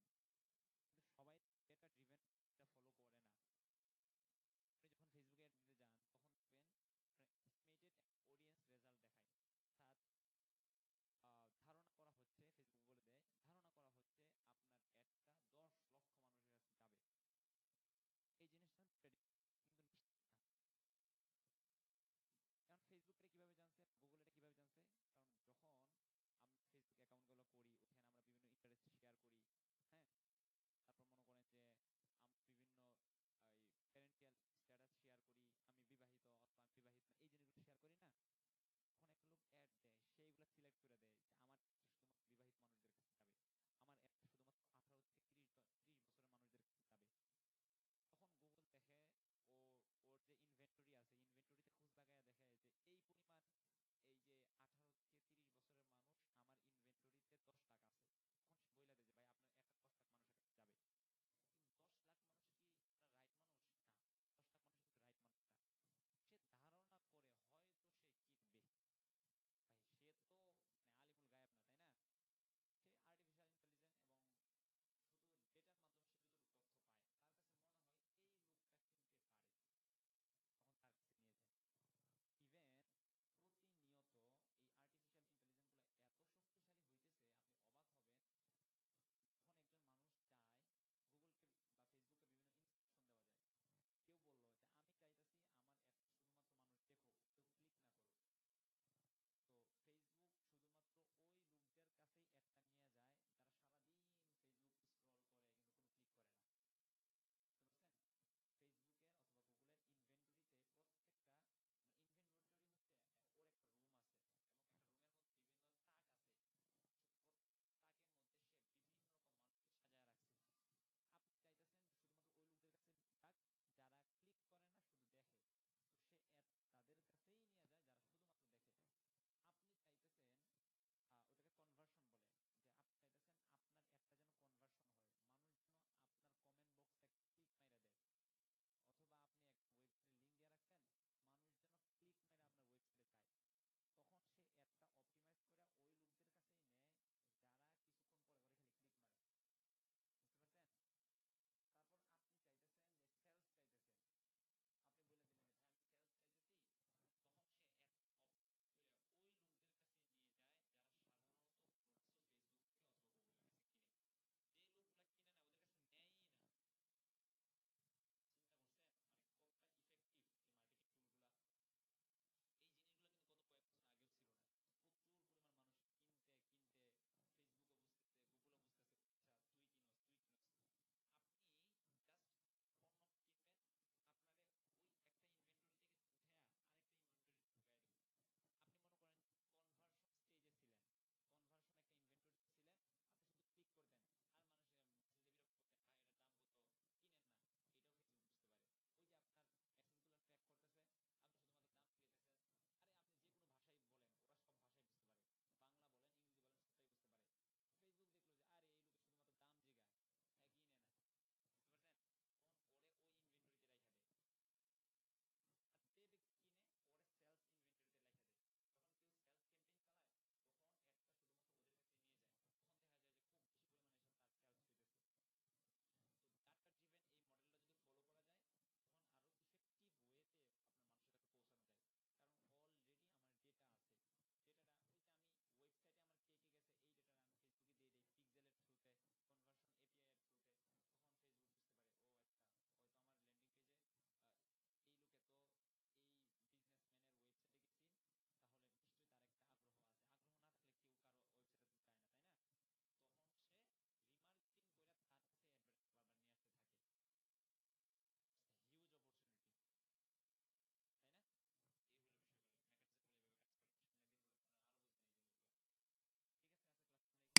right time, right people, right ad, এইটা তো হইছে আপনার ডেটা ড্রিভেনের একটা সিস্টেম। কিন্তু সবাই ডেটা ড্রিভেন এটা ফলো করে না। আপনি যখন ফেসবুকে অ্যাড দিতে যান তখন দেখবেন এস্টিমেটেড অডিয়েন্স রেজাল্ট দেখায়। অর্থাৎ ধারণা করা হচ্ছে, ফেসবুক বলে দেয়, ধারণা করা হচ্ছে আপনার অ্যাডটা 10 লক্ষ মানুষের কাছে যাবে। এই জিনিসটা কিন্তু নিশ্চিত না। কারণ ফেসবুক এটা কিভাবে জানছে, গুগল এটা কিভাবে জানছে? কারণ যখন আমরা ফেসবুক অ্যাকাউন্ট গুলো করি ওখানে আমরা বিভিন্ন ইন্টারেস্ট শেয়ার করি,